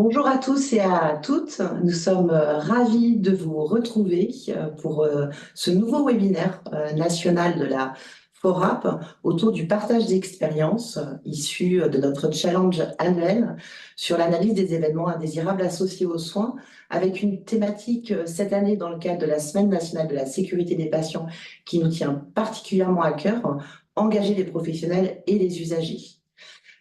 Bonjour à tous et à toutes. Nous sommes ravis de vous retrouver pour ce nouveau webinaire national de la FORAP autour du partage d'expériences issus de notre challenge annuel sur l'analyse des événements indésirables associés aux soins, avec une thématique cette année dans le cadre de la Semaine nationale de la sécurité des patients qui nous tient particulièrement à cœur, engager les professionnels et les usagers.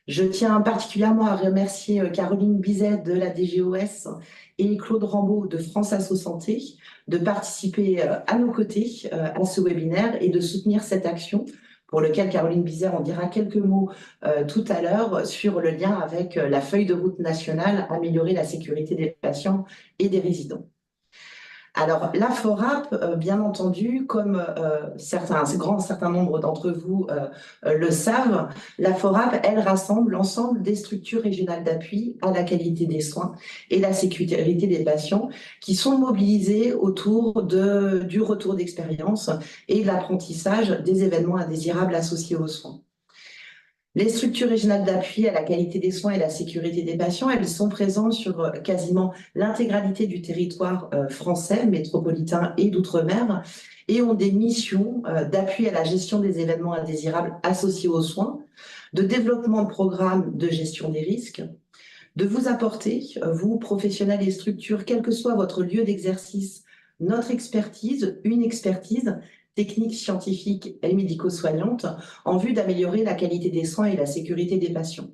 Je tiens particulièrement à remercier Caroline Bizet de la DGOS et Claude Rambaud de France Asso Santé de participer à nos côtés à ce webinaire et de soutenir cette action pour lequel Caroline Bizet en dira quelques mots tout à l'heure sur le lien avec la feuille de route nationale Améliorer la sécurité des patients et des résidents. Alors, la FORAP, bien entendu, comme un grand certain nombre d'entre vous le savent, la FORAP, elle rassemble l'ensemble des structures régionales d'appui à la qualité des soins et la sécurité des patients qui sont mobilisées autour du retour d'expérience et de l'apprentissage des événements indésirables associés aux soins. Les structures régionales d'appui à la qualité des soins et la sécurité des patients, elles sont présentes sur quasiment l'intégralité du territoire français, métropolitain et d'outre-mer, et ont des missions d'appui à la gestion des événements indésirables associés aux soins, de développement de programmes de gestion des risques, de vous apporter, vous, professionnels et structures, quel que soit votre lieu d'exercice, notre expertise, une expertise technique, scientifique et médico-soignante en vue d'améliorer la qualité des soins et la sécurité des patients.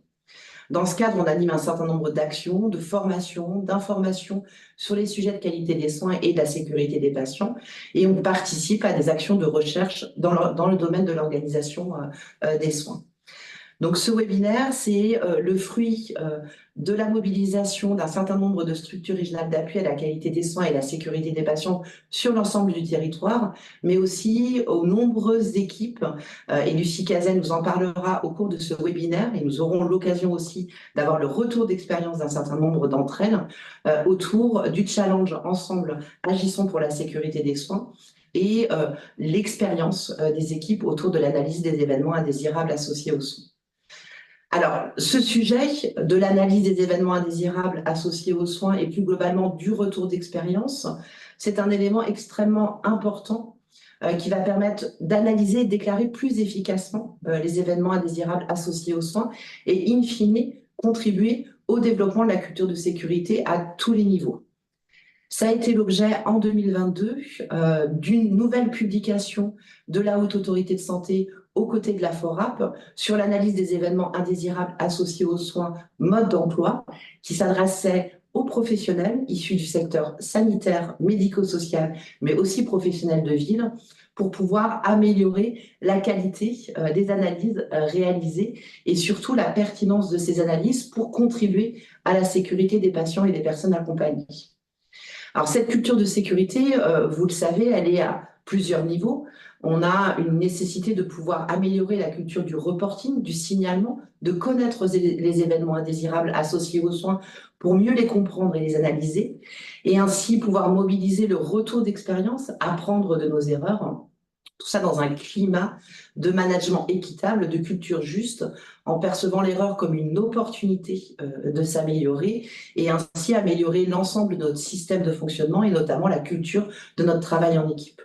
Dans ce cadre, on anime un certain nombre d'actions, de formations, d'informations sur les sujets de qualité des soins et de la sécurité des patients, et on participe à des actions de recherche dans le domaine de l'organisation des soins. Donc ce webinaire, c'est le fruit de la mobilisation d'un certain nombre de structures régionales d'appui à la qualité des soins et la sécurité des patients sur l'ensemble du territoire, mais aussi aux nombreuses équipes, et Lucie Cazet nous en parlera au cours de ce webinaire, et nous aurons l'occasion aussi d'avoir le retour d'expérience d'un certain nombre d'entre elles autour du challenge Ensemble, agissons pour la sécurité des soins, et l'expérience des équipes autour de l'analyse des événements indésirables associés aux soins. Alors, ce sujet de l'analyse des événements indésirables associés aux soins et plus globalement du retour d'expérience, c'est un élément extrêmement important qui va permettre d'analyser et de déclarer plus efficacement les événements indésirables associés aux soins et, in fine, contribuer au développement de la culture de sécurité à tous les niveaux. Ça a été l'objet en 2022 d'une nouvelle publication de la Haute Autorité de Santé aux côtés de la FORAP sur l'analyse des événements indésirables associés aux soins mode d'emploi qui s'adressait aux professionnels issus du secteur sanitaire, médico-social, mais aussi professionnels de ville pour pouvoir améliorer la qualité des analyses réalisées et surtout la pertinence de ces analyses pour contribuer à la sécurité des patients et des personnes accompagnées. Alors, cette culture de sécurité, vous le savez, elle est à plusieurs niveaux. On a une nécessité de pouvoir améliorer la culture du reporting, du signalement, de connaître les événements indésirables associés aux soins pour mieux les comprendre et les analyser, et ainsi pouvoir mobiliser le retour d'expérience, apprendre de nos erreurs. Tout ça dans un climat de management équitable, de culture juste, en percevant l'erreur comme une opportunité de s'améliorer et ainsi améliorer l'ensemble de notre système de fonctionnement et notamment la culture de notre travail en équipe.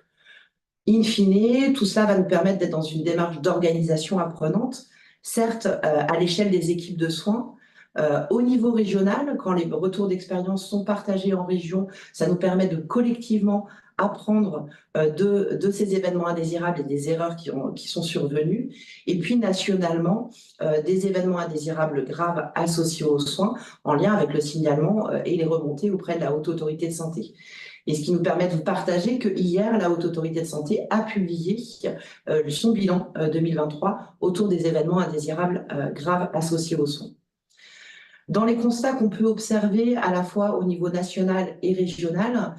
In fine, tout cela va nous permettre d'être dans une démarche d'organisation apprenante, certes à l'échelle des équipes de soins, au niveau régional, quand les retours d'expérience sont partagés en région, ça nous permet de collectivement apprendre de ces événements indésirables et des erreurs qui sont survenues. Et puis nationalement, des événements indésirables graves associés aux soins en lien avec le signalement et les remontées auprès de la Haute Autorité de Santé. Et ce qui nous permet de vous partager que hier, la Haute Autorité de Santé a publié son bilan 2023 autour des événements indésirables graves associés aux soins. Dans les constats qu'on peut observer à la fois au niveau national et régional,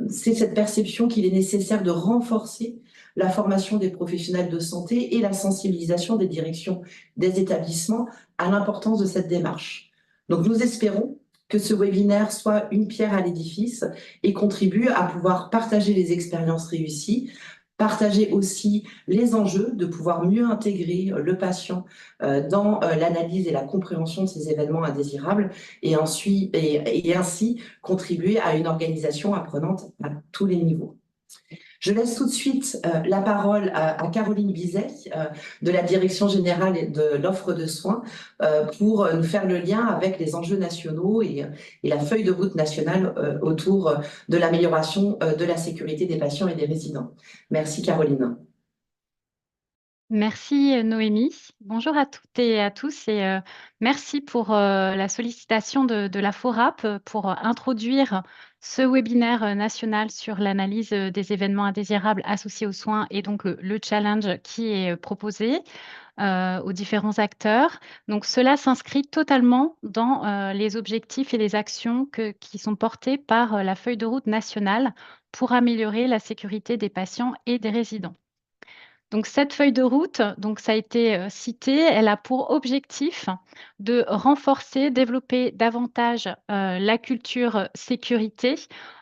c'est cette perception qu'il est nécessaire de renforcer la formation des professionnels de santé et la sensibilisation des directions des établissements à l'importance de cette démarche. Donc nous espérons que ce webinaire soit une pierre à l'édifice et contribue à pouvoir partager les expériences réussies, partager aussi les enjeux, de pouvoir mieux intégrer le patient dans l'analyse et la compréhension de ces événements indésirables et ainsi contribuer à une organisation apprenante à tous les niveaux. Je laisse tout de suite la parole à Caroline Bizet de la Direction générale de l'offre de soins pour nous faire le lien avec les enjeux nationaux et la feuille de route nationale autour de l'amélioration de la sécurité des patients et des résidents. Merci Caroline. Merci Noémie. Bonjour à toutes et à tous et merci pour la sollicitation de la FORAP pour introduire ce webinaire national sur l'analyse des événements indésirables associés aux soins et donc le challenge qui est proposé aux différents acteurs. Donc cela s'inscrit totalement dans les objectifs et les actions qui sont portés par la feuille de route nationale pour améliorer la sécurité des patients et des résidents. Donc cette feuille de route, donc ça a été cité, elle a pour objectif de renforcer, développer davantage la culture sécurité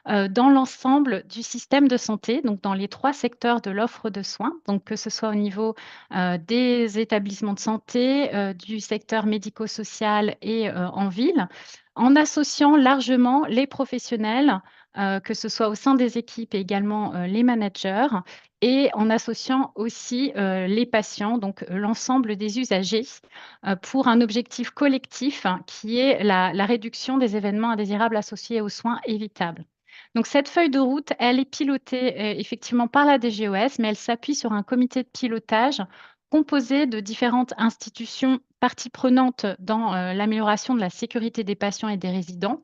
dans l'ensemble du système de santé, donc dans les 3 secteurs de l'offre de soins, donc que ce soit au niveau des établissements de santé, du secteur médico-social et en ville, en associant largement les professionnels, que ce soit au sein des équipes et également les managers, et en associant aussi les patients, donc l'ensemble des usagers, pour un objectif collectif qui est la réduction des événements indésirables associés aux soins évitables. Donc cette feuille de route, elle est pilotée effectivement par la DGOS, mais elle s'appuie sur un comité de pilotage composé de différentes institutions parties prenantes dans l'amélioration de la sécurité des patients et des résidents,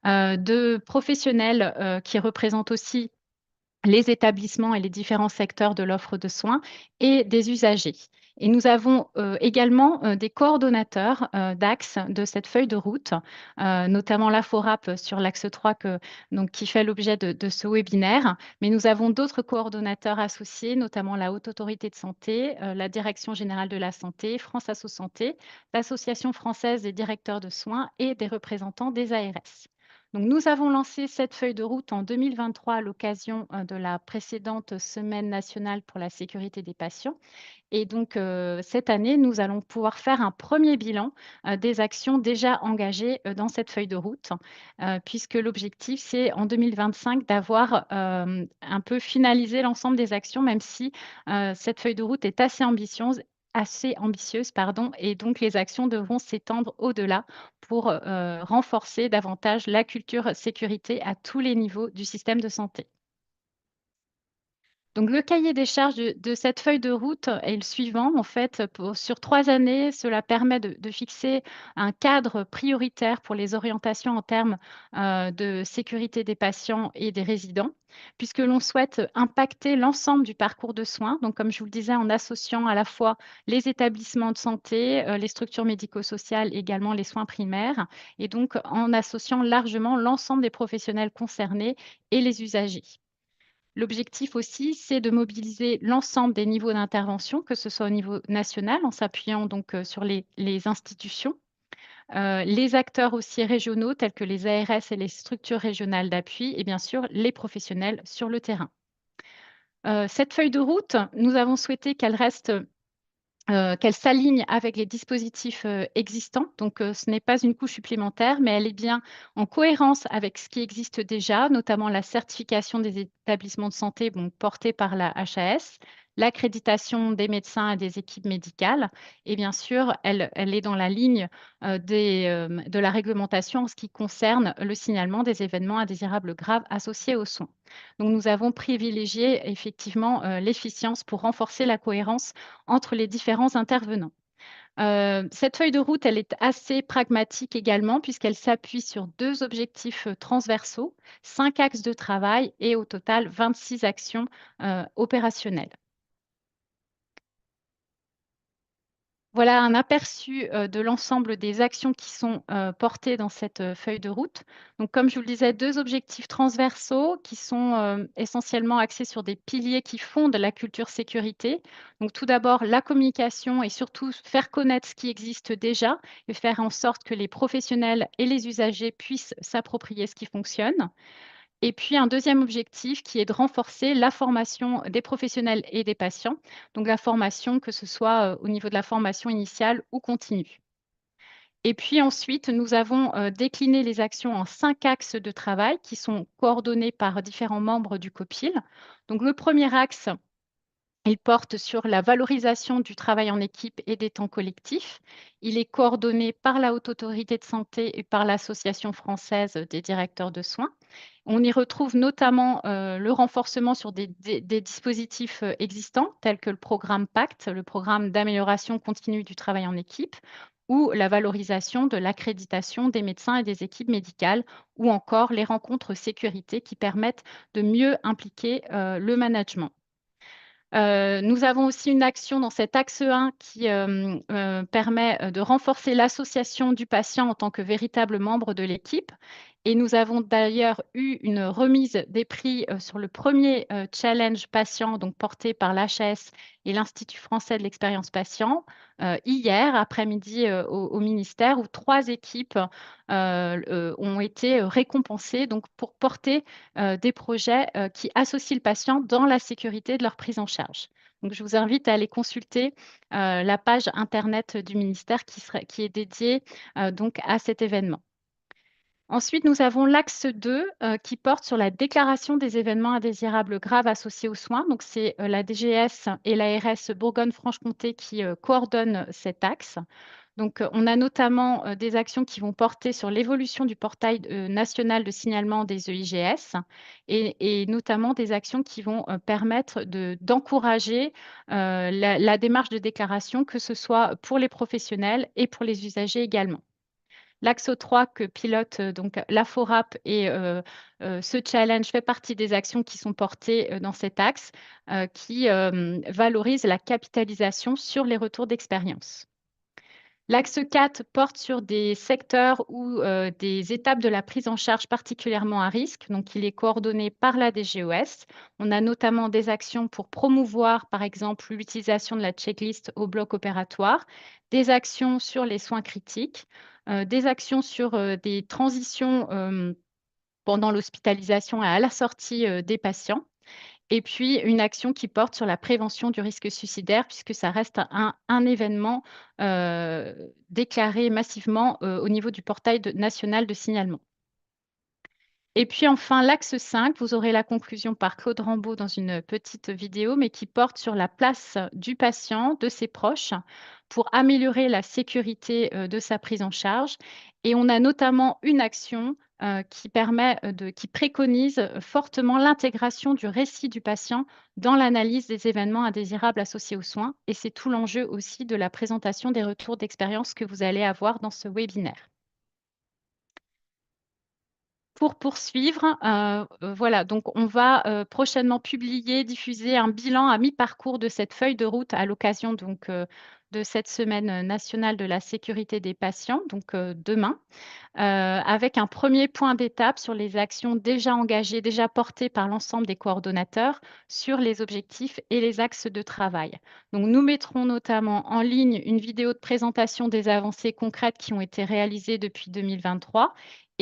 de professionnels qui représentent aussi les établissements et les différents secteurs de l'offre de soins et des usagers. Et nous avons également des coordonnateurs d'axes de cette feuille de route, notamment la FORAP sur l'axe 3 qui fait l'objet de ce webinaire. Mais nous avons d'autres coordonnateurs associés, notamment la Haute Autorité de Santé, la Direction générale de la Santé, France Asso Santé, l'Association française des directeurs de soins et des représentants des ARS. Donc, nous avons lancé cette feuille de route en 2023 à l'occasion de la précédente Semaine nationale pour la sécurité des patients. Et donc, cette année, nous allons pouvoir faire un premier bilan des actions déjà engagées dans cette feuille de route, puisque l'objectif, c'est en 2025 d'avoir un peu finalisé l'ensemble des actions, même si cette feuille de route est assez ambitieuse, pardon, et donc les actions devront s'étendre au-delà pour renforcer davantage la culture sécurité à tous les niveaux du système de santé. Donc, le cahier des charges de cette feuille de route est le suivant. En fait, sur 3 années, cela permet de fixer un cadre prioritaire pour les orientations en termes de sécurité des patients et des résidents, puisque l'on souhaite impacter l'ensemble du parcours de soins. Donc, comme je vous le disais, en associant à la fois les établissements de santé, les structures médico-sociales, également les soins primaires, et donc en associant largement l'ensemble des professionnels concernés et les usagers. L'objectif aussi, c'est de mobiliser l'ensemble des niveaux d'intervention, que ce soit au niveau national, en s'appuyant donc sur les institutions, les acteurs aussi régionaux tels que les ARS et les structures régionales d'appui et bien sûr les professionnels sur le terrain. Cette feuille de route, nous avons souhaité qu'elle reste qu'elle s'aligne avec les dispositifs existants. Donc, ce n'est pas une couche supplémentaire, mais elle est bien en cohérence avec ce qui existe déjà, notamment la certification des établissements de santé portée par la HAS, l'accréditation des médecins et des équipes médicales. Et bien sûr, elle est dans la ligne de la réglementation en ce qui concerne le signalement des événements indésirables graves associés aux soins. Donc, nous avons privilégié effectivement l'efficience pour renforcer la cohérence entre les différents intervenants. Cette feuille de route, elle est assez pragmatique également puisqu'elle s'appuie sur 2 objectifs transversaux, 5 axes de travail et au total 26 actions opérationnelles. Voilà un aperçu de l'ensemble des actions qui sont portées dans cette feuille de route. Donc, comme je vous le disais, 2 objectifs transversaux qui sont essentiellement axés sur des piliers qui fondent la culture sécurité. Donc, tout d'abord, la communication et surtout faire connaître ce qui existe déjà et faire en sorte que les professionnels et les usagers puissent s'approprier ce qui fonctionne. Et puis un deuxième objectif qui est de renforcer la formation des professionnels et des patients, donc la formation, que ce soit au niveau de la formation initiale ou continue. Et puis ensuite, nous avons décliné les actions en 5 axes de travail qui sont coordonnés par différents membres du COPIL. Donc le premier axe, il porte sur la valorisation du travail en équipe et des temps collectifs. Il est coordonné par la Haute Autorité de Santé et par l'Association française des directeurs de soins. On y retrouve notamment le renforcement sur des dispositifs existants, tels que le programme PACT, le programme d'amélioration continue du travail en équipe, ou la valorisation de l'accréditation des médecins et des équipes médicales, ou encore les rencontres sécurité qui permettent de mieux impliquer le management. Nous avons aussi une action dans cet axe 1 qui permet de renforcer l'association du patient en tant que véritable membre de l'équipe. Et nous avons d'ailleurs eu une remise des prix sur le premier challenge patient, donc porté par l'HAS et l'Institut français de l'expérience patient, hier après-midi au ministère, où 3 équipes ont été récompensées donc, pour porter des projets qui associent le patient dans la sécurité de leur prise en charge. Donc, je vous invite à aller consulter la page Internet du ministère qui est dédiée donc à cet événement. Ensuite, nous avons l'axe 2 qui porte sur la déclaration des événements indésirables graves associés aux soins. Donc, c'est la DGS et l'ARS Bourgogne-Franche-Comté qui coordonnent cet axe. Donc, on a notamment des actions qui vont porter sur l'évolution du portail national de signalement des EIGS et notamment des actions qui vont permettre d'encourager la démarche de déclaration, que ce soit pour les professionnels et pour les usagers également. L'axe 3 que pilote donc la FORAP et ce challenge fait partie des actions qui sont portées dans cet axe qui valorise la capitalisation sur les retours d'expérience. L'axe 4 porte sur des secteurs ou des étapes de la prise en charge particulièrement à risque. Donc, il est coordonné par la DGOS. On a notamment des actions pour promouvoir, par exemple, l'utilisation de la checklist au bloc opératoire, des actions sur les soins critiques, des actions sur des transitions pendant l'hospitalisation et à la sortie des patients. Et puis, une action qui porte sur la prévention du risque suicidaire, puisque ça reste un événement déclaré massivement au niveau du portail national de signalement. Et puis enfin, l'axe 5, vous aurez la conclusion par Claude Rambaud dans une petite vidéo, mais qui porte sur la place du patient, de ses proches, pour améliorer la sécurité de sa prise en charge. Et on a notamment une action qui préconise fortement l'intégration du récit du patient dans l'analyse des événements indésirables associés aux soins. Et c'est tout l'enjeu aussi de la présentation des retours d'expérience que vous allez avoir dans ce webinaire. Pour poursuivre, voilà, donc on va prochainement publier, diffuser un bilan à mi-parcours de cette feuille de route à l'occasion donc de cette semaine nationale de la sécurité des patients, donc demain, avec un premier point d'étape sur les actions déjà engagées, déjà portées par l'ensemble des coordonnateurs sur les objectifs et les axes de travail. Donc nous mettrons notamment en ligne une vidéo de présentation des avancées concrètes qui ont été réalisées depuis 2023.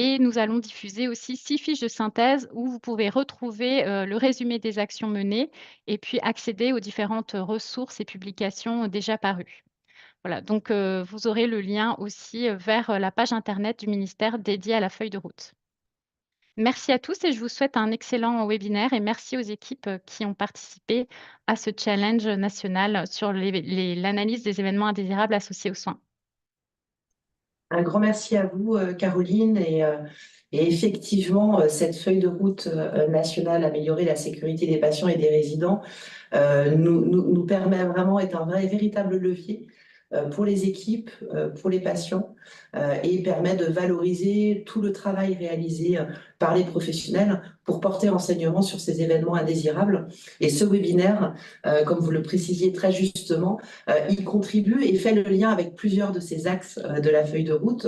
Et nous allons diffuser aussi 6 fiches de synthèse où vous pouvez retrouver le résumé des actions menées et puis accéder aux différentes ressources et publications déjà parues. Voilà, donc vous aurez le lien aussi vers la page internet du ministère dédiée à la feuille de route. Merci à tous et je vous souhaite un excellent webinaire et merci aux équipes qui ont participé à ce challenge national sur l'analyse des événements indésirables associés aux soins. Un grand merci à vous, Caroline. Et effectivement, cette feuille de route nationale, améliorer la sécurité des patients et des résidents, nous permet vraiment, est un véritable levier pour les équipes, pour les patients, et permet de valoriser tout le travail réalisé par les professionnels pour porter enseignement sur ces événements indésirables. Et ce webinaire, comme vous le précisiez très justement, il contribue et fait le lien avec plusieurs de ces axes de la feuille de route,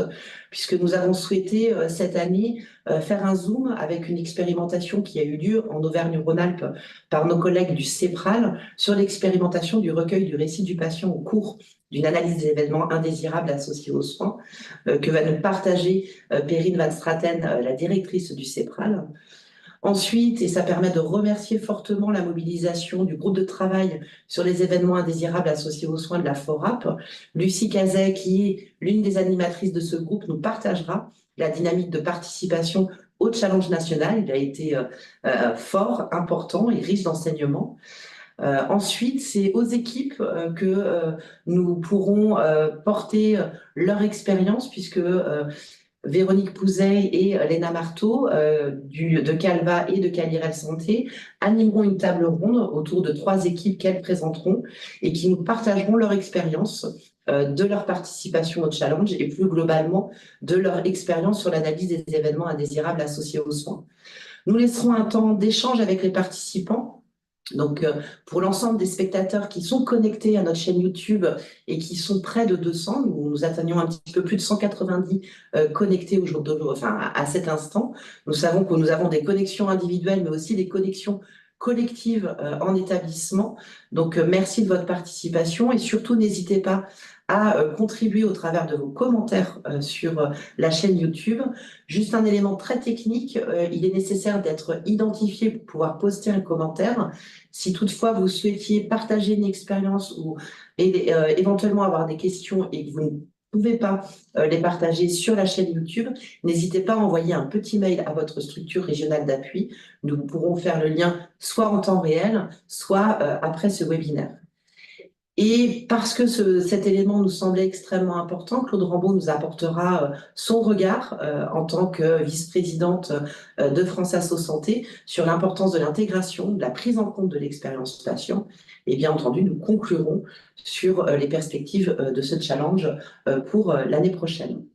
puisque nous avons souhaité cette année faire un zoom avec une expérimentation qui a eu lieu en Auvergne-Rhône-Alpes par nos collègues du CEPRAL sur l'expérimentation du recueil du récit du patient au cours d'une analyse des événements indésirables associés aux soins, que va nous partager Perrine Van Straten, la directrice du CEPRAL. Ensuite, et ça permet de remercier fortement la mobilisation du groupe de travail sur les événements indésirables associés aux soins de la FORAP, Lucie Cazet, qui est l'une des animatrices de ce groupe, nous partagera la dynamique de participation au challenge national. Il a été fort, important et riche d'enseignements. Ensuite, c'est aux équipes que nous pourrons porter leur expérience, puisque Véronique Pouzet et Léna Marteau de Calva et de Calirel Santé animeront une table ronde autour de 3 équipes qu'elles présenteront et qui nous partageront leur expérience de leur participation au challenge et plus globalement de leur expérience sur l'analyse des événements indésirables associés aux soins. Nous laisserons un temps d'échange avec les participants. Donc, pour l'ensemble des spectateurs qui sont connectés à notre chaîne YouTube et qui sont près de 200, nous atteignons un petit peu plus de 190 connectés à cet instant. Nous savons que nous avons des connexions individuelles, mais aussi des connexions collectives en établissement. Donc, merci de votre participation et surtout, n'hésitez pas à contribuer au travers de vos commentaires sur la chaîne YouTube. Juste un élément très technique, il est nécessaire d'être identifié pour pouvoir poster un commentaire. Si toutefois vous souhaitiez partager une expérience ou éventuellement avoir des questions et que vous ne pouvez pas les partager sur la chaîne YouTube, n'hésitez pas à envoyer un petit mail à votre structure régionale d'appui. Nous pourrons faire le lien soit en temps réel, soit après ce webinaire. Et parce que cet élément nous semblait extrêmement important, Claude Rambaud nous apportera son regard en tant que vice-présidente de France Asso Santé sur l'importance de l'intégration, de la prise en compte de l'expérience patient. Et bien entendu, nous conclurons sur les perspectives de ce challenge pour l'année prochaine.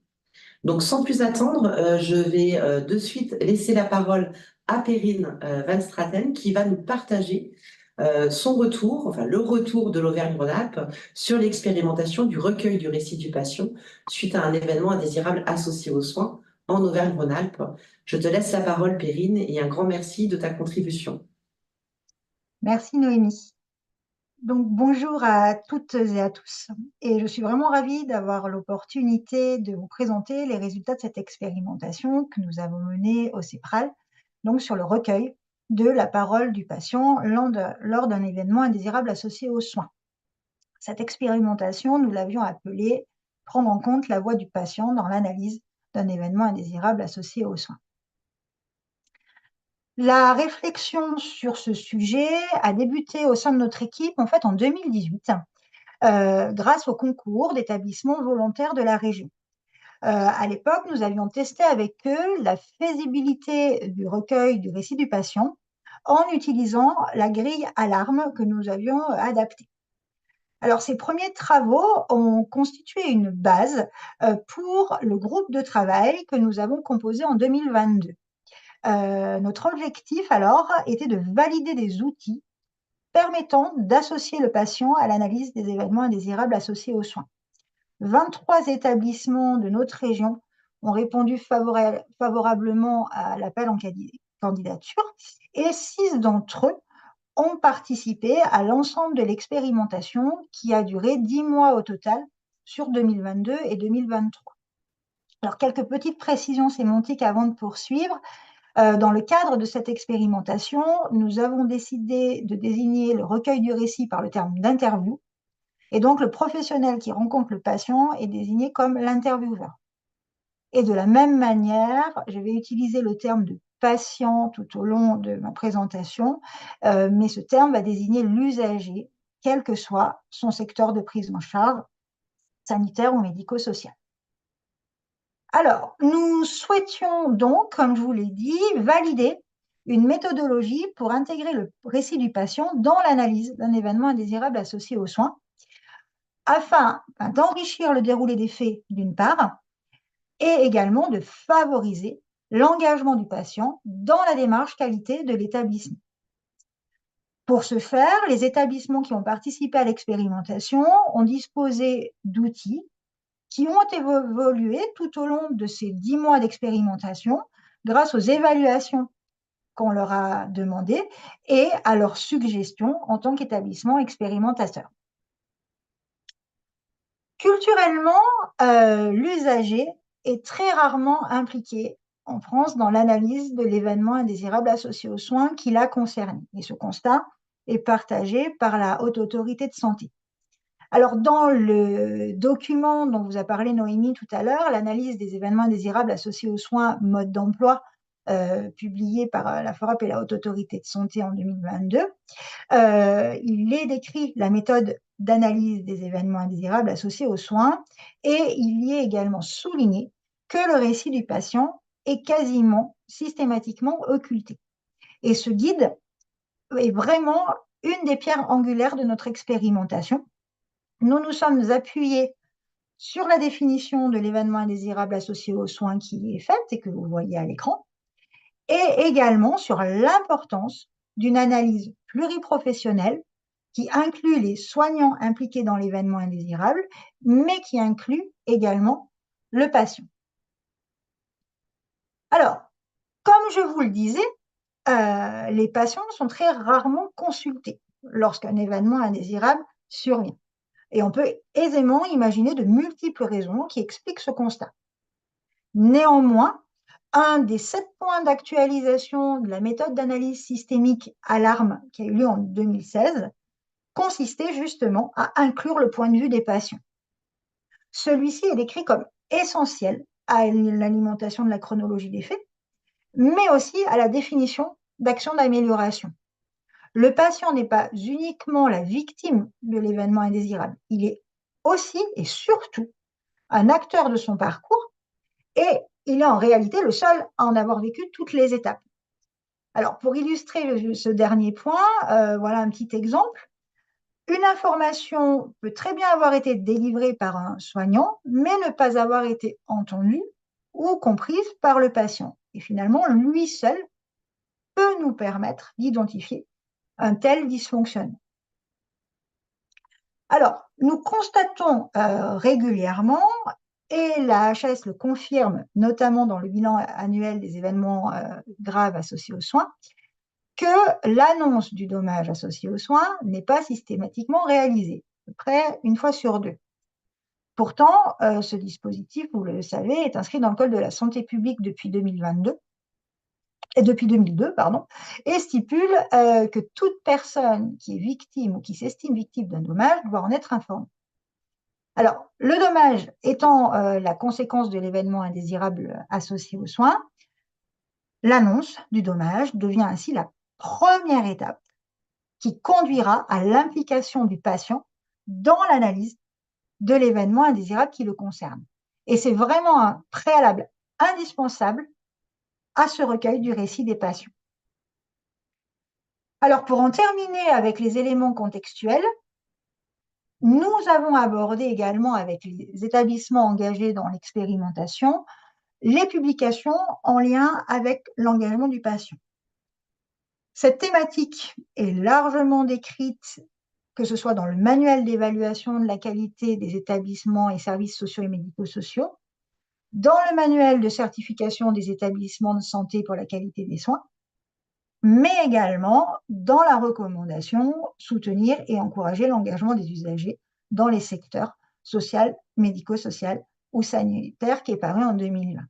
Donc, sans plus attendre, je vais de suite laisser la parole à Perrine Van Straten qui va nous partager son retour, enfin le retour de l'Auvergne-Rhône-Alpes sur l'expérimentation du recueil du récit du patient suite à un événement indésirable associé aux soins en Auvergne-Rhône-Alpes. Je te laisse la parole, Perrine, et un grand merci de ta contribution. Merci Noémie. Donc bonjour à toutes et à tous. Et je suis vraiment ravie d'avoir l'opportunité de vous présenter les résultats de cette expérimentation que nous avons menée au CEPRAL, donc sur le recueil de la parole du patient lors d'un événement indésirable associé aux soins. Cette expérimentation, nous l'avions appelée « Prendre en compte la voix du patient dans l'analyse d'un événement indésirable associé aux soins ». La réflexion sur ce sujet a débuté au sein de notre équipe en fait en 2018, grâce au concours d'établissements volontaires de la région. À l'époque, nous avions testé avec eux la faisabilité du recueil du récit du patient en utilisant la grille alarme que nous avions adaptée. Alors, ces premiers travaux ont constitué une base pour le groupe de travail que nous avons composé en 2022. Notre objectif alors était de valider des outils permettant d'associer le patient à l'analyse des événements indésirables associés aux soins. 23 établissements de notre région ont répondu favorablement à l'appel en candidature et 6 d'entre eux ont participé à l'ensemble de l'expérimentation qui a duré 10 mois au total sur 2022 et 2023. Alors, quelques petites précisions sémantiques avant de poursuivre. Dans le cadre de cette expérimentation, nous avons décidé de désigner le recueil du récit par le terme d'interview, et donc le professionnel qui rencontre le patient est désigné comme l'intervieweur. Et de la même manière, je vais utiliser le terme de patient tout au long de ma présentation, mais ce terme va désigner l'usager, quel que soit son secteur de prise en charge, sanitaire ou médico-social. Alors, nous souhaitions donc, comme je vous l'ai dit, valider une méthodologie pour intégrer le récit du patient dans l'analyse d'un événement indésirable associé aux soins, afin d'enrichir le déroulé des faits d'une part, et également de favoriser l'engagement du patient dans la démarche qualité de l'établissement. Pour ce faire, les établissements qui ont participé à l'expérimentation ont disposé d'outils qui ont évolué tout au long de ces 10 mois d'expérimentation grâce aux évaluations qu'on leur a demandées et à leurs suggestions en tant qu'établissement expérimentateur. Culturellement, l'usager est très rarement impliqué en France dans l'analyse de l'événement indésirable associé aux soins qui l'a concerné. Et ce constat est partagé par la Haute Autorité de Santé. Alors, dans le document dont vous a parlé Noémie tout à l'heure, l'analyse des événements indésirables associés aux soins, mode d'emploi, publié par la FORAP et la Haute Autorité de Santé en 2022, il est décrit la méthode d'analyse des événements indésirables associés aux soins et il y est également souligné que le récit du patient est quasiment systématiquement occulté. Et ce guide est vraiment une des pierres angulaires de notre expérimentation. Nous nous sommes appuyés sur la définition de l'événement indésirable associé aux soins qui est faite et que vous voyez à l'écran, et également sur l'importance d'une analyse pluriprofessionnelle qui inclut les soignants impliqués dans l'événement indésirable, mais qui inclut également le patient. Alors, comme je vous le disais, les patients sont très rarement consultés lorsqu'un événement indésirable survient. Et on peut aisément imaginer de multiples raisons qui expliquent ce constat. Néanmoins, un des 7 points d'actualisation de la méthode d'analyse systémique Alarme qui a eu lieu en 2016 consistait justement à inclure le point de vue des patients. Celui-ci est décrit comme essentiel à l'alimentation de la chronologie des faits, mais aussi à la définition d'actions d'amélioration. Le patient n'est pas uniquement la victime de l'événement indésirable, il est aussi et surtout un acteur de son parcours et il est en réalité le seul à en avoir vécu toutes les étapes. Alors, pour illustrer ce dernier point, voilà un petit exemple. Une information peut très bien avoir été délivrée par un soignant, mais ne pas avoir été entendue ou comprise par le patient. Et finalement, lui seul peut nous permettre d'identifier un tel dysfonctionnement. Alors, nous constatons régulièrement, et la HAS le confirme, notamment dans le bilan annuel des événements graves associés aux soins, que l'annonce du dommage associé aux soins n'est pas systématiquement réalisée, à peu près une fois sur 2. Pourtant, ce dispositif, vous le savez, est inscrit dans le Code de la santé publique depuis 2002, et stipule que toute personne qui est victime ou qui s'estime victime d'un dommage doit en être informée. Alors, le dommage étant la conséquence de l'événement indésirable associé aux soins, l'annonce du dommage devient ainsi la première étape qui conduira à l'implication du patient dans l'analyse de l'événement indésirable qui le concerne. Et c'est vraiment un préalable indispensable à ce recueil du récit des patients. Alors, pour en terminer avec les éléments contextuels, nous avons abordé également avec les établissements engagés dans l'expérimentation les publications en lien avec l'engagement du patient. Cette thématique est largement décrite, que ce soit dans le manuel d'évaluation de la qualité des établissements et services sociaux et médico-sociaux, dans le manuel de certification des établissements de santé pour la qualité des soins, mais également dans la recommandation soutenir et encourager l'engagement des usagers dans les secteurs social, médico-social ou sanitaire qui est paru en 2020.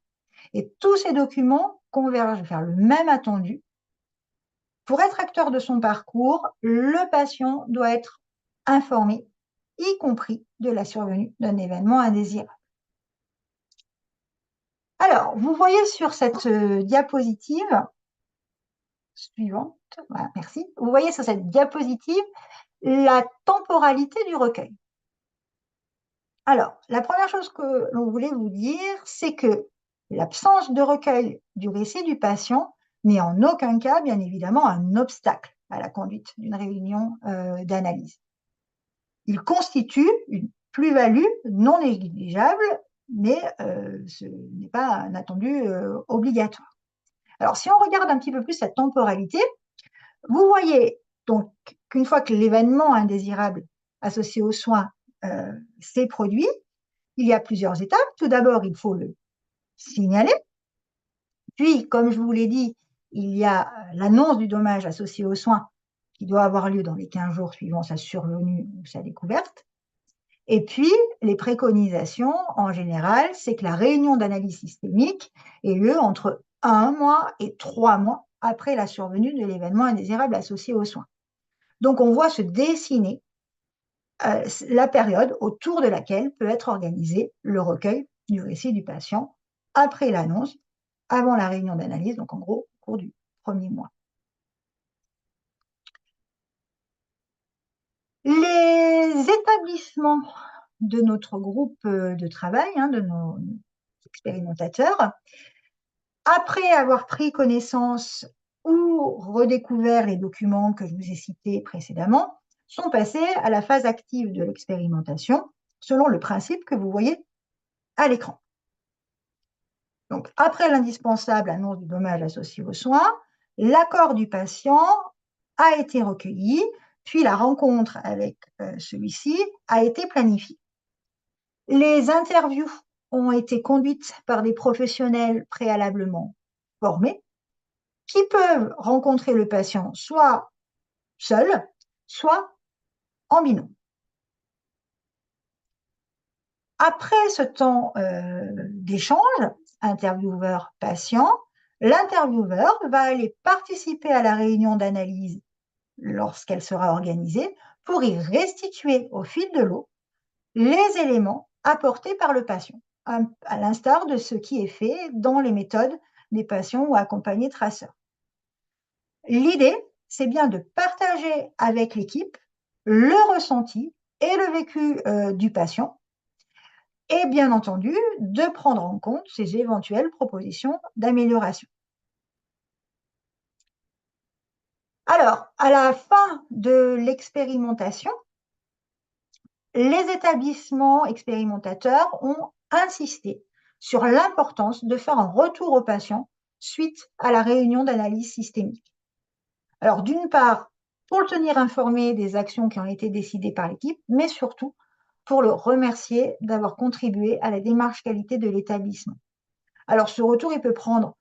Et tous ces documents convergent vers le même attendu. Pour être acteur de son parcours, le patient doit être informé, y compris de la survenue d'un événement indésirable. Alors, vous voyez sur cette diapositive suivante, voilà, merci. Vous voyez sur cette diapositive la temporalité du recueil. Alors, la première chose que l'on voulait vous dire, c'est que l'absence de recueil du récit du patient n'est en aucun cas, bien évidemment, un obstacle à la conduite d'une réunion d'analyse. Il constitue une plus-value non négligeable, mais ce n'est pas un attendu obligatoire. Alors, si on regarde un petit peu plus cette temporalité, vous voyez donc qu'une fois que l'événement indésirable associé aux soins s'est produit, il y a plusieurs étapes. Tout d'abord, il faut le signaler. Puis, comme je vous l'ai dit, il y a l'annonce du dommage associé aux soins qui doit avoir lieu dans les 15 jours suivant sa survenue ou sa découverte. Et puis, les préconisations, en général, c'est que la réunion d'analyse systémique ait lieu entre 1 mois et 3 mois après la survenue de l'événement indésirable associé aux soins. Donc, on voit se dessiner la période autour de laquelle peut être organisé le recueil du récit du patient après l'annonce, avant la réunion d'analyse, donc en gros, au cours du premier mois. Les établissements de notre groupe de travail, de nos expérimentateurs, après avoir pris connaissance ou redécouvert les documents que je vous ai cités précédemment, sont passés à la phase active de l'expérimentation, selon le principe que vous voyez à l'écran. Donc, après l'indispensable annonce du dommage associé aux soins, l'accord du patient a été recueilli, puis la rencontre avec celui-ci a été planifiée. Les interviews ont été conduites par des professionnels préalablement formés qui peuvent rencontrer le patient soit seul, soit en binôme. Après ce temps d'échange, intervieweur-patient, l'intervieweur va aller participer à la réunion d'analyse lorsqu'elle sera organisée pour y restituer au fil de l'eau les éléments apportés par le patient, à l'instar de ce qui est fait dans les méthodes des patients ou accompagnés traceurs. L'idée, c'est bien de partager avec l'équipe le ressenti et le vécu du patient et bien entendu de prendre en compte ces éventuelles propositions d'amélioration. Alors, à la fin de l'expérimentation, les établissements expérimentateurs ont insisté sur l'importance de faire un retour au patient suite à la réunion d'analyse systémique. Alors, d'une part, pour le tenir informé des actions qui ont été décidées par l'équipe, mais surtout pour le remercier d'avoir contribué à la démarche qualité de l'établissement. Alors, ce retour, il peut prendre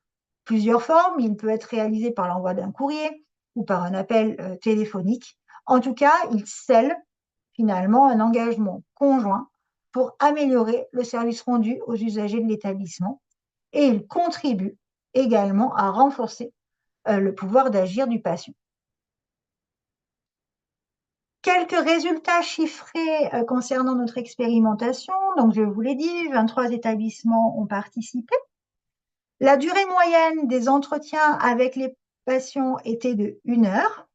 plusieurs formes. Il peut être réalisé par l'envoi d'un courrier ou par un appel téléphonique. En tout cas, il scelle finalement un engagement conjoint pour améliorer le service rendu aux usagers de l'établissement et il contribue également à renforcer le pouvoir d'agir du patient. Quelques résultats chiffrés concernant notre expérimentation. Donc, je vous l'ai dit, 23 établissements ont participé. La durée moyenne des entretiens avec les patients était de 1 heure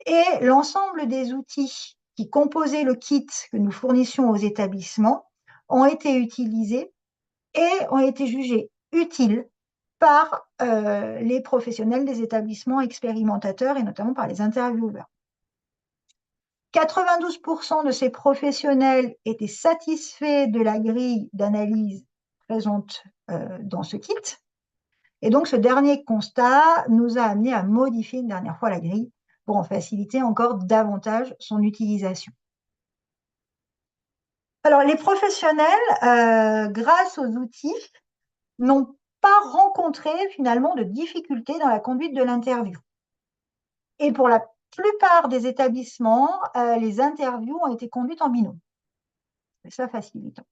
et l'ensemble des outils qui composaient le kit que nous fournissions aux établissements ont été utilisés et ont été jugés utiles par les professionnels des établissements expérimentateurs et notamment par les intervieweurs. 92% de ces professionnels étaient satisfaits de la grille d'analyse présente dans ce kit. Et donc, ce dernier constat nous a amené à modifier une dernière fois la grille pour en faciliter encore davantage son utilisation. Alors, les professionnels, grâce aux outils, n'ont pas rencontré finalement de difficultés dans la conduite de l'interview. Et pour la plupart des établissements, les interviews ont été conduites en binôme. C'est ça facilitant.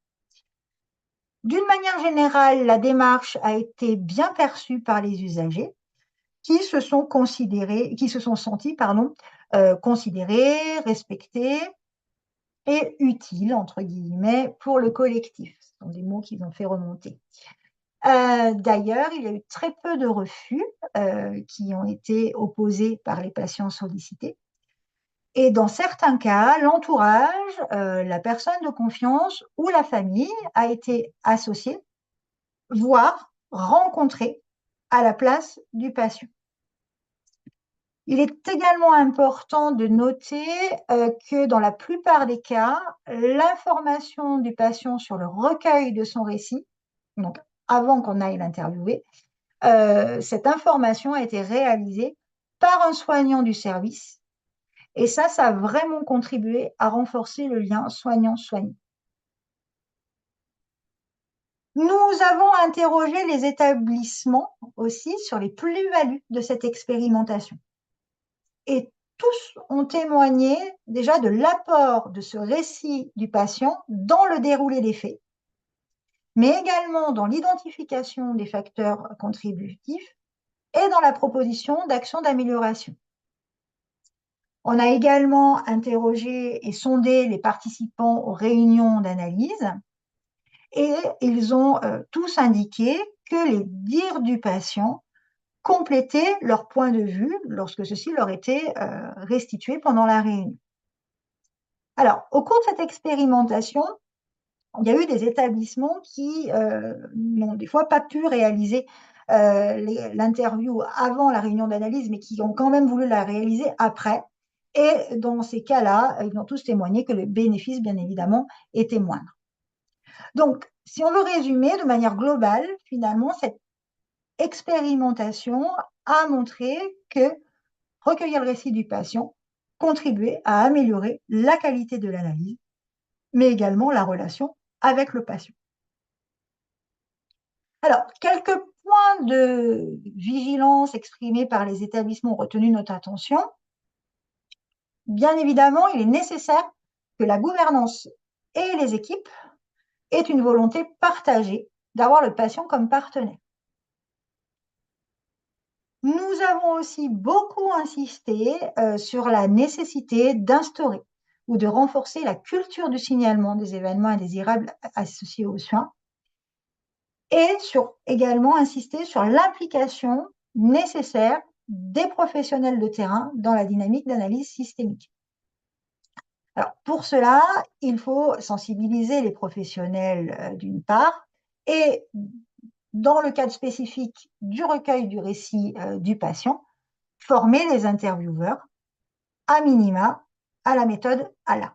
D'une manière générale, la démarche a été bien perçue par les usagers qui se sont sentis considérés, respectés et utiles, entre guillemets, pour le collectif. Ce sont des mots qu'ils ont fait remonter. D'ailleurs, il y a eu très peu de refus qui ont été opposés par les patients sollicités. Et dans certains cas, l'entourage, la personne de confiance ou la famille a été associée, voire rencontrée à la place du patient. Il est également important de noter que dans la plupart des cas, l'information du patient sur le recueil de son récit, donc avant qu'on aille l'interviewer, cette information a été réalisée par un soignant du service. Et ça a vraiment contribué à renforcer le lien soignant-soigné. Nous avons interrogé les établissements aussi sur les plus-values de cette expérimentation. Et tous ont témoigné déjà de l'apport de ce récit du patient dans le déroulé des faits, mais également dans l'identification des facteurs contributifs et dans la proposition d'actions d'amélioration. On a également interrogé et sondé les participants aux réunions d'analyse et ils ont tous indiqué que les dires du patient complétaient leur point de vue lorsque ceci leur était restitué pendant la réunion. Alors, au cours de cette expérimentation, il y a eu des établissements qui n'ont des fois pas pu réaliser l'interview avant la réunion d'analyse, mais qui ont quand même voulu la réaliser après. Et dans ces cas-là, ils ont tous témoigné que le bénéfice, bien évidemment, était moindre. Donc, si on veut résumer de manière globale, finalement, cette expérimentation a montré que recueillir le récit du patient contribuait à améliorer la qualité de l'analyse, mais également la relation avec le patient. Alors, quelques points de vigilance exprimés par les établissements ont retenu notre attention. Bien évidemment, il est nécessaire que la gouvernance et les équipes aient une volonté partagée d'avoir le patient comme partenaire. Nous avons aussi beaucoup insisté sur la nécessité d'instaurer ou de renforcer la culture du signalement des événements indésirables associés aux soins et également insister sur l'implication nécessaire des professionnels de terrain dans la dynamique d'analyse systémique. Alors, pour cela, il faut sensibiliser les professionnels d'une part et dans le cadre spécifique du recueil du récit du patient, former les intervieweurs à minima à la méthode ALA.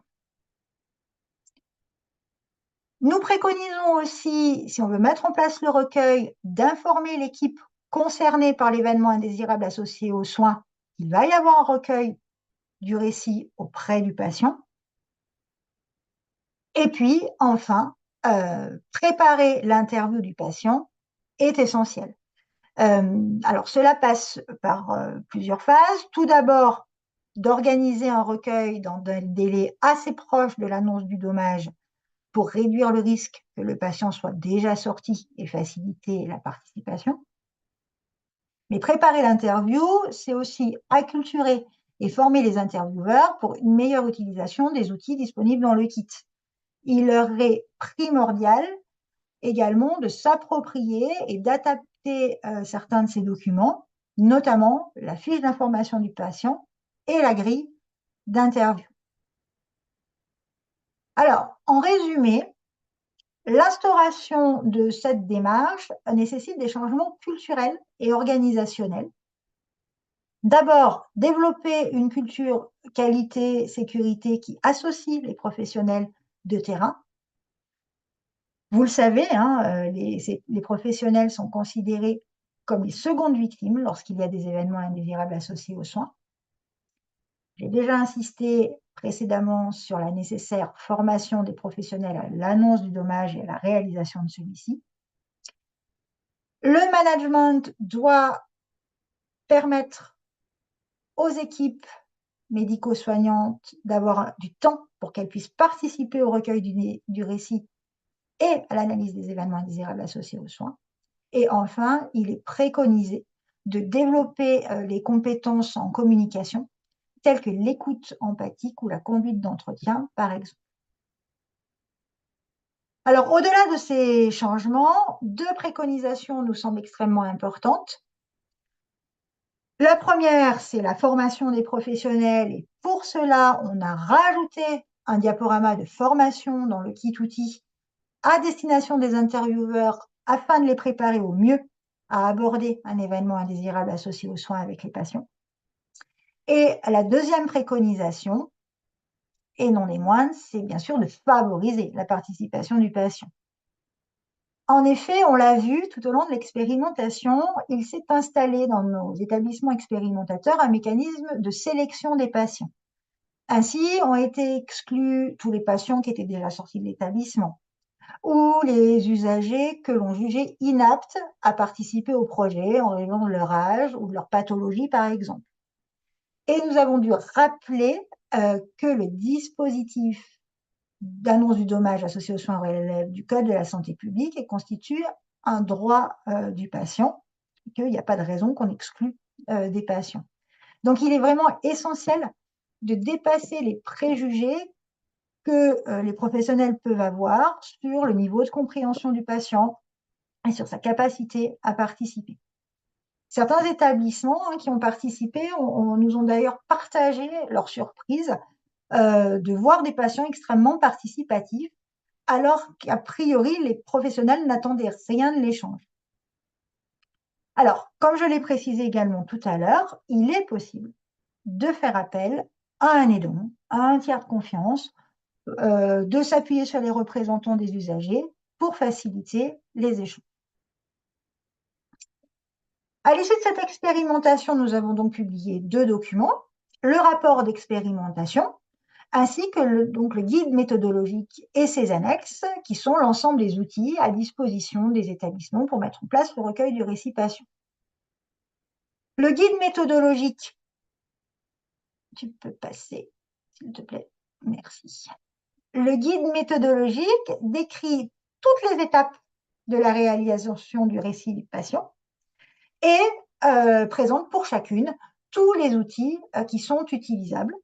Nous préconisons aussi, si on veut mettre en place le recueil, d'informer l'équipe concernée par l'événement indésirable associé aux soins qu'il va y avoir un recueil du récit auprès du patient. Et puis, enfin, préparer l'interview du patient est essentiel. Alors, cela passe par plusieurs phases. Tout d'abord, d'organiser un recueil dans un délai assez proche de l'annonce du dommage pour réduire le risque que le patient soit déjà sorti et faciliter la participation. Mais préparer l'interview, c'est aussi acculturer et former les intervieweurs pour une meilleure utilisation des outils disponibles dans le kit. Il leur est primordial également de s'approprier et d'adapter certains de ces documents, notamment la fiche d'information du patient et la grille d'interview. Alors, en résumé, l'instauration de cette démarche nécessite des changements culturels et organisationnels. D'abord, développer une culture qualité-sécurité qui associe les professionnels de terrain. Vous le savez, hein, les professionnels sont considérés comme les secondes victimes lorsqu'il y a des événements indésirables associés aux soins. J'ai déjà insisté précédemment sur la nécessaire formation des professionnels à l'annonce du dommage et à la réalisation de celui-ci. Le management doit permettre aux équipes médico-soignantes d'avoir du temps pour qu'elles puissent participer au recueil du récit et à l'analyse des événements indésirables associés aux soins. Et enfin, il est préconisé de développer les compétences en communication, telles que l'écoute empathique ou la conduite d'entretien, par exemple. Alors, au-delà de ces changements, deux préconisations nous semblent extrêmement importantes. La première, c'est la formation des professionnels et pour cela, on a rajouté un diaporama de formation dans le kit outil à destination des intervieweurs afin de les préparer au mieux à aborder un événement indésirable associé aux soins avec les patients. Et la deuxième préconisation, et non les moindres, c'est bien sûr de favoriser la participation du patient. En effet, on l'a vu tout au long de l'expérimentation, il s'est installé dans nos établissements expérimentateurs un mécanisme de sélection des patients. Ainsi, ont été exclus tous les patients qui étaient déjà sortis de l'établissement ou les usagers que l'on jugeait inaptes à participer au projet en raison de leur âge ou de leur pathologie, par exemple. Et nous avons dû rappeler que le dispositif d'annonce du dommage associé aux soins relève du Code de la santé publique et constitue un droit du patient, et qu'il n'y a pas de raison qu'on exclue des patients. Donc, il est vraiment essentiel de dépasser les préjugés que les professionnels peuvent avoir sur le niveau de compréhension du patient et sur sa capacité à participer. Certains établissements qui ont participé nous ont d'ailleurs partagé leur surprise de voir des patients extrêmement participatifs, alors qu'a priori, les professionnels n'attendaient rien de l'échange. Alors, comme je l'ai précisé également tout à l'heure, il est possible de faire appel à un aidant, à un tiers de confiance, de s'appuyer sur les représentants des usagers pour faciliter les échanges. À l'issue de cette expérimentation, nous avons donc publié 2 documents, le rapport d'expérimentation, ainsi que le guide méthodologique et ses annexes, qui sont l'ensemble des outils à disposition des établissements pour mettre en place le recueil du récit patient. Le guide méthodologique, tu peux passer, s'il te plaît, merci. Le guide méthodologique décrit toutes les étapes de la réalisation du récit du patient et présente pour chacune tous les outils qui sont utilisables,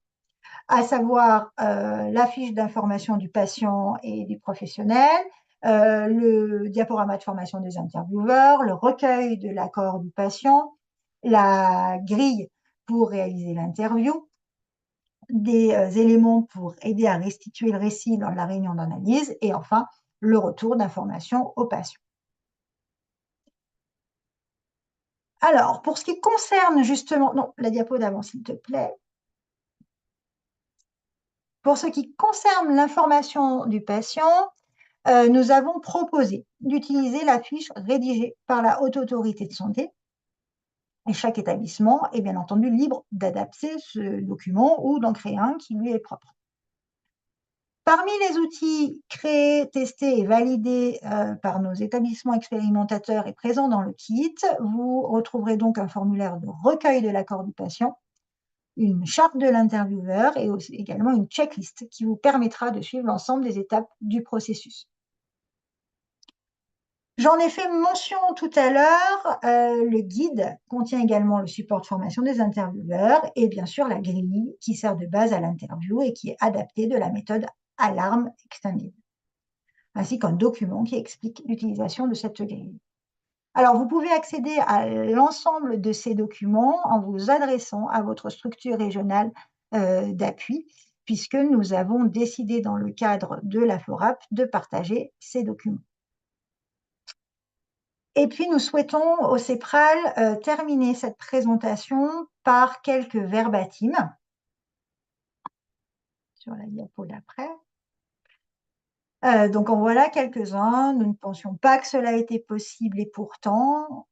à savoir la fiche d'information du patient et du professionnel, le diaporama de formation des intervieweurs, le recueil de l'accord du patient, la grille pour réaliser l'interview, des éléments pour aider à restituer le récit lors de la réunion d'analyse et enfin le retour d'information au patient. Alors, pour ce qui concerne justement, non, la diapo d'avant s'il te plaît. Pour ce qui concerne l'information du patient, nous avons proposé d'utiliser la fiche rédigée par la Haute Autorité de Santé. Et chaque établissement est bien entendu libre d'adapter ce document ou d'en créer un qui lui est propre. Parmi les outils créés, testés et validés par nos établissements expérimentateurs et présents dans le kit, vous retrouverez donc un formulaire de recueil de l'accord du patient, une charte de l'intervieweur et également une checklist qui vous permettra de suivre l'ensemble des étapes du processus. J'en ai fait mention tout à l'heure, le guide contient également le support de formation des intervieweurs et bien sûr la grille qui sert de base à l'interview et qui est adaptée de la méthode Alarm Extended, ainsi qu'un document qui explique l'utilisation de cette grille. Alors, vous pouvez accéder à l'ensemble de ces documents en vous adressant à votre structure régionale d'appui, puisque nous avons décidé dans le cadre de la FORAP de partager ces documents. Et puis, nous souhaitons au CEPRAL terminer cette présentation par quelques verbatims sur la diapo d'après. Donc, en voilà quelques-uns. Nous ne pensions pas que cela était possible et pourtant,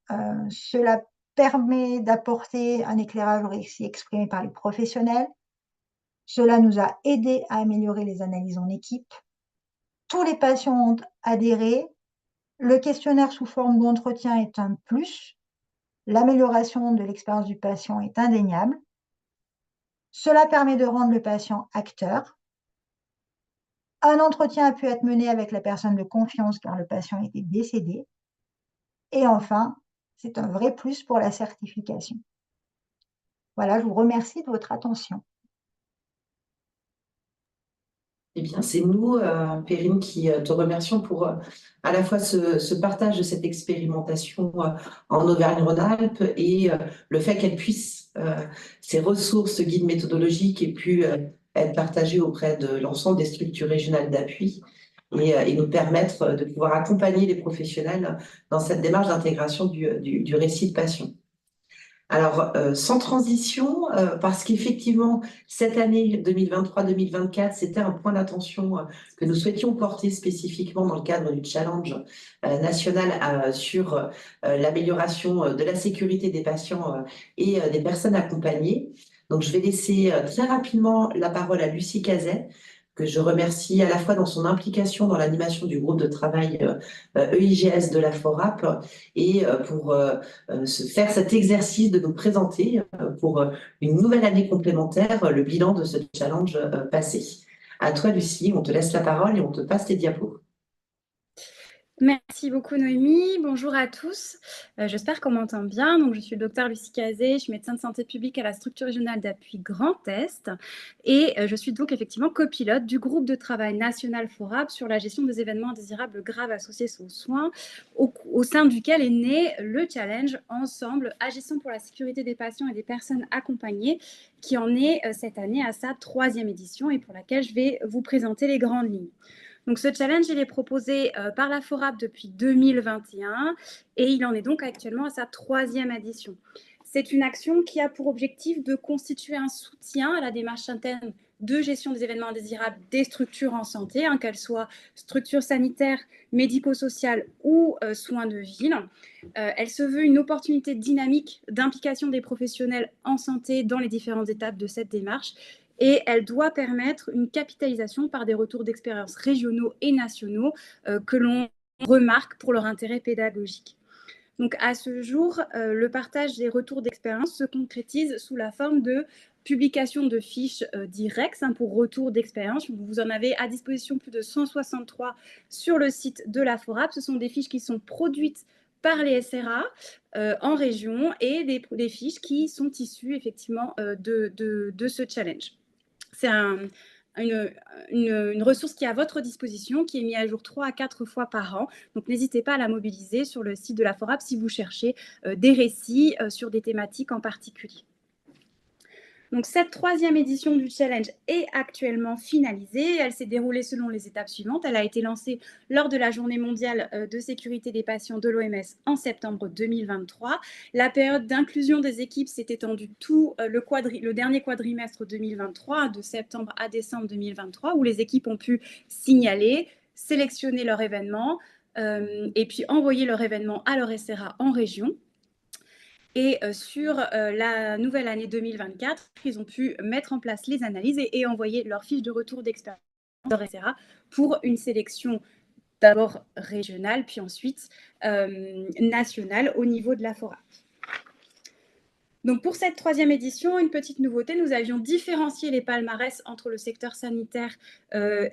cela permet d'apporter un éclairage au récit exprimé par les professionnels. Cela nous a aidé à améliorer les analyses en équipe. Tous les patients ont adhéré. Le questionnaire sous forme d'entretien est un plus. L'amélioration de l'expérience du patient est indéniable. Cela permet de rendre le patient acteur. Un entretien a pu être mené avec la personne de confiance car le patient était décédé. Et enfin, c'est un vrai plus pour la certification. Voilà, je vous remercie de votre attention. Eh bien, c'est nous, Perrine, qui te remercions pour à la fois ce partage de cette expérimentation en Auvergne-Rhône-Alpes et le fait qu'elle puisse, ces ressources, ce guide méthodologique, ait pu être partagé auprès de l'ensemble des structures régionales d'appui et nous permettre de pouvoir accompagner les professionnels dans cette démarche d'intégration du récit de patient. Alors, sans transition, parce qu'effectivement, cette année 2023-2024, c'était un point d'attention que nous souhaitions porter spécifiquement dans le cadre du challenge national sur l'amélioration de la sécurité des patients et des personnes accompagnées. Donc, je vais laisser très rapidement la parole à Lucie Cazet que je remercie à la fois dans son implication dans l'animation du groupe de travail EIGS de la FORAP et pour faire cet exercice de nous présenter pour une nouvelle année complémentaire le bilan de ce challenge passé. À toi, Lucie, on te laisse la parole et on te passe tes diapos. Merci beaucoup Noémie, bonjour à tous, j'espère qu'on m'entend bien. Donc, je suis le docteur Lucie Cazé, je suis médecin de santé publique à la structure régionale d'appui Grand Est et je suis donc effectivement copilote du groupe de travail national FORAP sur la gestion des événements indésirables graves associés aux soins, au sein duquel est né le challenge Ensemble, agissons pour la sécurité des patients et des personnes accompagnées, qui en est cette année à sa 3e édition et pour laquelle je vais vous présenter les grandes lignes. Donc, ce challenge, il est proposé par la FORAP depuis 2021 et il en est donc actuellement à sa 3e édition. C'est une action qui a pour objectif de constituer un soutien à la démarche interne de gestion des événements indésirables des structures en santé, qu'elles soient structures sanitaires, médico-sociales ou soins de ville. Elle se veut une opportunité dynamique d'implication des professionnels en santé dans les différentes étapes de cette démarche. Et elle doit permettre une capitalisation par des retours d'expérience régionaux et nationaux que l'on remarque pour leur intérêt pédagogique. Donc, à ce jour, le partage des retours d'expérience se concrétise sous la forme de publication de fiches d'IREX pour retour d'expérience. Vous en avez à disposition plus de 163 sur le site de la FORAP. Ce sont des fiches qui sont produites par les SRA en région et des fiches qui sont issues effectivement de ce challenge. C'est une ressource qui est à votre disposition, qui est mise à jour 3 à 4 fois par an. Donc, n'hésitez pas à la mobiliser sur le site de la FORAP si vous cherchez des récits sur des thématiques en particulier. Donc, cette 3e édition du challenge est actuellement finalisée. Elle s'est déroulée selon les étapes suivantes. Elle a été lancée lors de la Journée mondiale de sécurité des patients de l'OMS en septembre 2023. La période d'inclusion des équipes s'est étendue tout le dernier quadrimestre 2023, de septembre à décembre 2023, où les équipes ont pu signaler, sélectionner leur événement et puis envoyer leur événement à leur SRA en région. Et sur la nouvelle année 2024, ils ont pu mettre en place les analyses et envoyer leur fiche de retour d'expérience pour une sélection d'abord régionale, puis ensuite nationale au niveau de la FORAP. Donc, pour cette 3e édition, une petite nouveauté, nous avions différencié les palmarès entre le secteur sanitaire,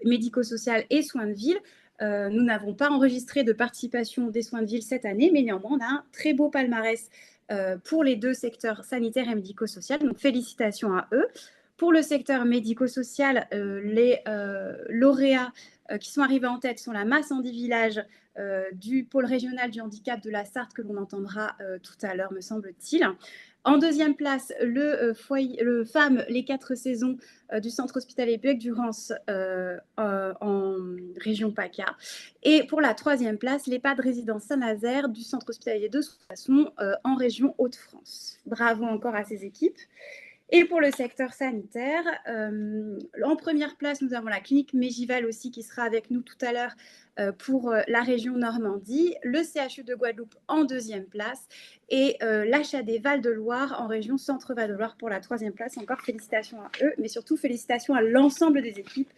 médico-social et soins de ville. Nous n'avons pas enregistré de participation des soins de ville cette année, mais néanmoins, on a un très beau palmarès pour les 2 secteurs sanitaires et médico-social. Donc, félicitations à eux. Pour le secteur médico-social, les lauréats qui sont arrivés en tête sont la Massandi Village du pôle régional du handicap de la Sarthe, que l'on entendra tout à l'heure, me semble-t-il. En 2e place, le FAM Les 4 Saisons du centre hospitalier Buec-Durance en région PACA. Et pour la 3e place, l'EHPAD résidence Saint-Nazaire du centre hospitalier de Soissons en région Hauts-de-France. Bravo encore à ces équipes. Et pour le secteur sanitaire, en première place, nous avons la clinique Mégival aussi qui sera avec nous tout à l'heure pour la région Normandie, le CHU de Guadeloupe en 2e place et l'HAD Val-de-Loire en région Centre-Val-de-Loire pour la 3e place. Encore félicitations à eux, mais surtout félicitations à l'ensemble des équipes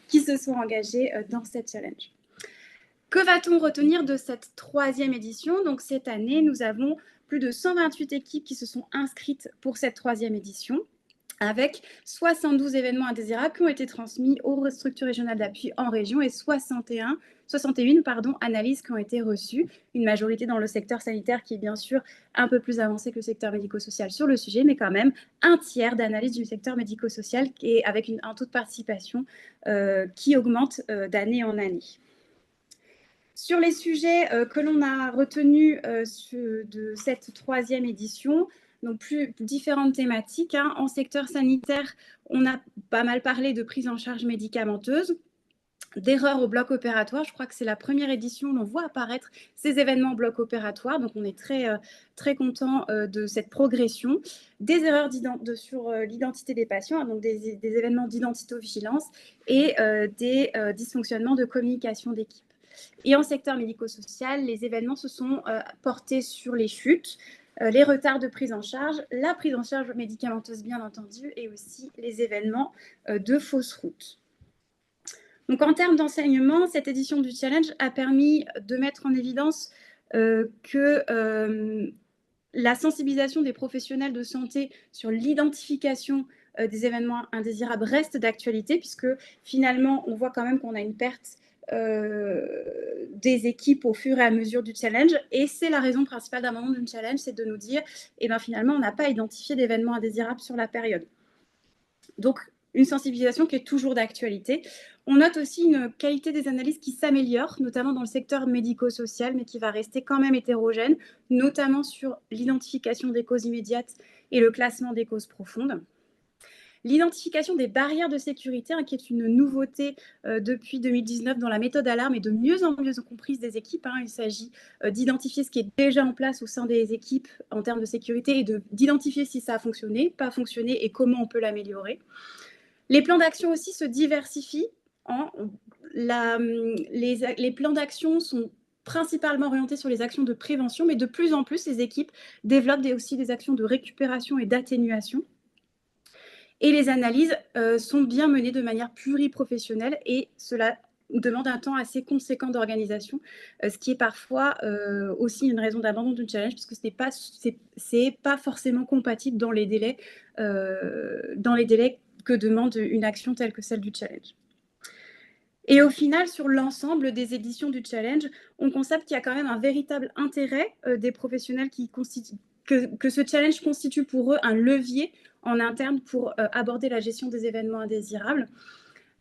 qui se sont engagées dans cette challenge. Que va-t-on retenir de cette 3e édition? Donc, cette année, nous avons plus de 128 équipes qui se sont inscrites pour cette 3e édition, avec 72 événements indésirables qui ont été transmis aux structures régionales d'appui en région et 61 analyses qui ont été reçues, une majorité dans le secteur sanitaire qui est bien sûr un peu plus avancé que le secteur médico-social sur le sujet, mais quand même un tiers d'analyse du secteur médico-social et avec un taux de participation qui augmente d'année en année. Sur les sujets que l'on a retenus de cette 3e édition, donc plus différentes thématiques. En secteur sanitaire, on a pas mal parlé de prise en charge médicamenteuse, d'erreurs au bloc opératoire. Je crois que c'est la première édition où l'on voit apparaître ces événements bloc opératoire. Donc, on est très content de cette progression. Des erreurs sur l'identité des patients, donc des événements d'identito-vigilance et des dysfonctionnements de communication d'équipe. Et en secteur médico-social, les événements se sont portés sur les chutes, les retards de prise en charge, la prise en charge médicamenteuse bien entendu, et aussi les événements de fausses routes. Donc, en termes d'enseignement, cette édition du challenge a permis de mettre en évidence que la sensibilisation des professionnels de santé sur l'identification des événements indésirables reste d'actualité, puisque finalement, on voit quand même qu'on a une perte des équipes au fur et à mesure du challenge. Et c'est la raison principale d'un moment du challenge, c'est de nous dire, finalement, on n'a pas identifié d'événements indésirables sur la période. Donc, une sensibilisation qui est toujours d'actualité. On note aussi une qualité des analyses qui s'améliore, notamment dans le secteur médico-social, mais qui va rester quand même hétérogène, notamment sur l'identification des causes immédiates et le classement des causes profondes. L'identification des barrières de sécurité, qui est une nouveauté depuis 2019 dans la méthode alarme, est de mieux en mieux comprise des équipes. Il s'agit d'identifier ce qui est déjà en place au sein des équipes en termes de sécurité et d'identifier si ça a fonctionné, pas fonctionné et comment on peut l'améliorer. Les plans d'action aussi se diversifient. Les plans d'action sont principalement orientés sur les actions de prévention, mais de plus en plus, les équipes développent aussi des actions de récupération et d'atténuation. Et les analyses sont bien menées de manière pluriprofessionnelle et cela demande un temps assez conséquent d'organisation, ce qui est parfois aussi une raison d'abandon du challenge, puisque ce n'est pas forcément compatible dans les délais que demande une action telle que celle du challenge. Et au final, sur l'ensemble des éditions du challenge, on constate qu'il y a quand même un véritable intérêt des professionnels que ce challenge constitue pour eux un levier en interne pour aborder la gestion des événements indésirables,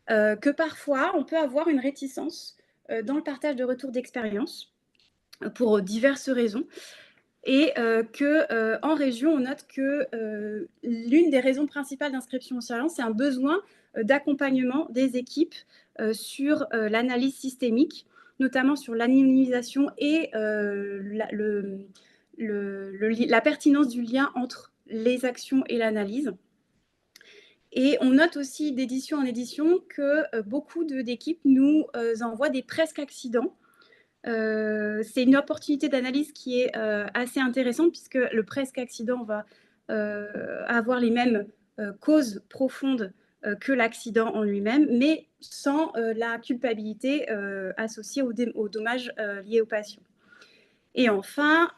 que parfois on peut avoir une réticence dans le partage de retours d'expérience pour diverses raisons. Et qu'en région, on note que l'une des raisons principales d'inscription au challenge, c'est un besoin d'accompagnement des équipes sur l'analyse systémique, notamment sur l'anonymisation et la pertinence du lien entre les actions et l'analyse. Et on note aussi d'édition en édition que beaucoup d'équipes nous envoient des presque accidents. C'est une opportunité d'analyse qui est assez intéressante, puisque le presque accident va avoir les mêmes causes profondes que l'accident en lui-même, mais sans la culpabilité associée aux dommages liés aux patients. Et enfin,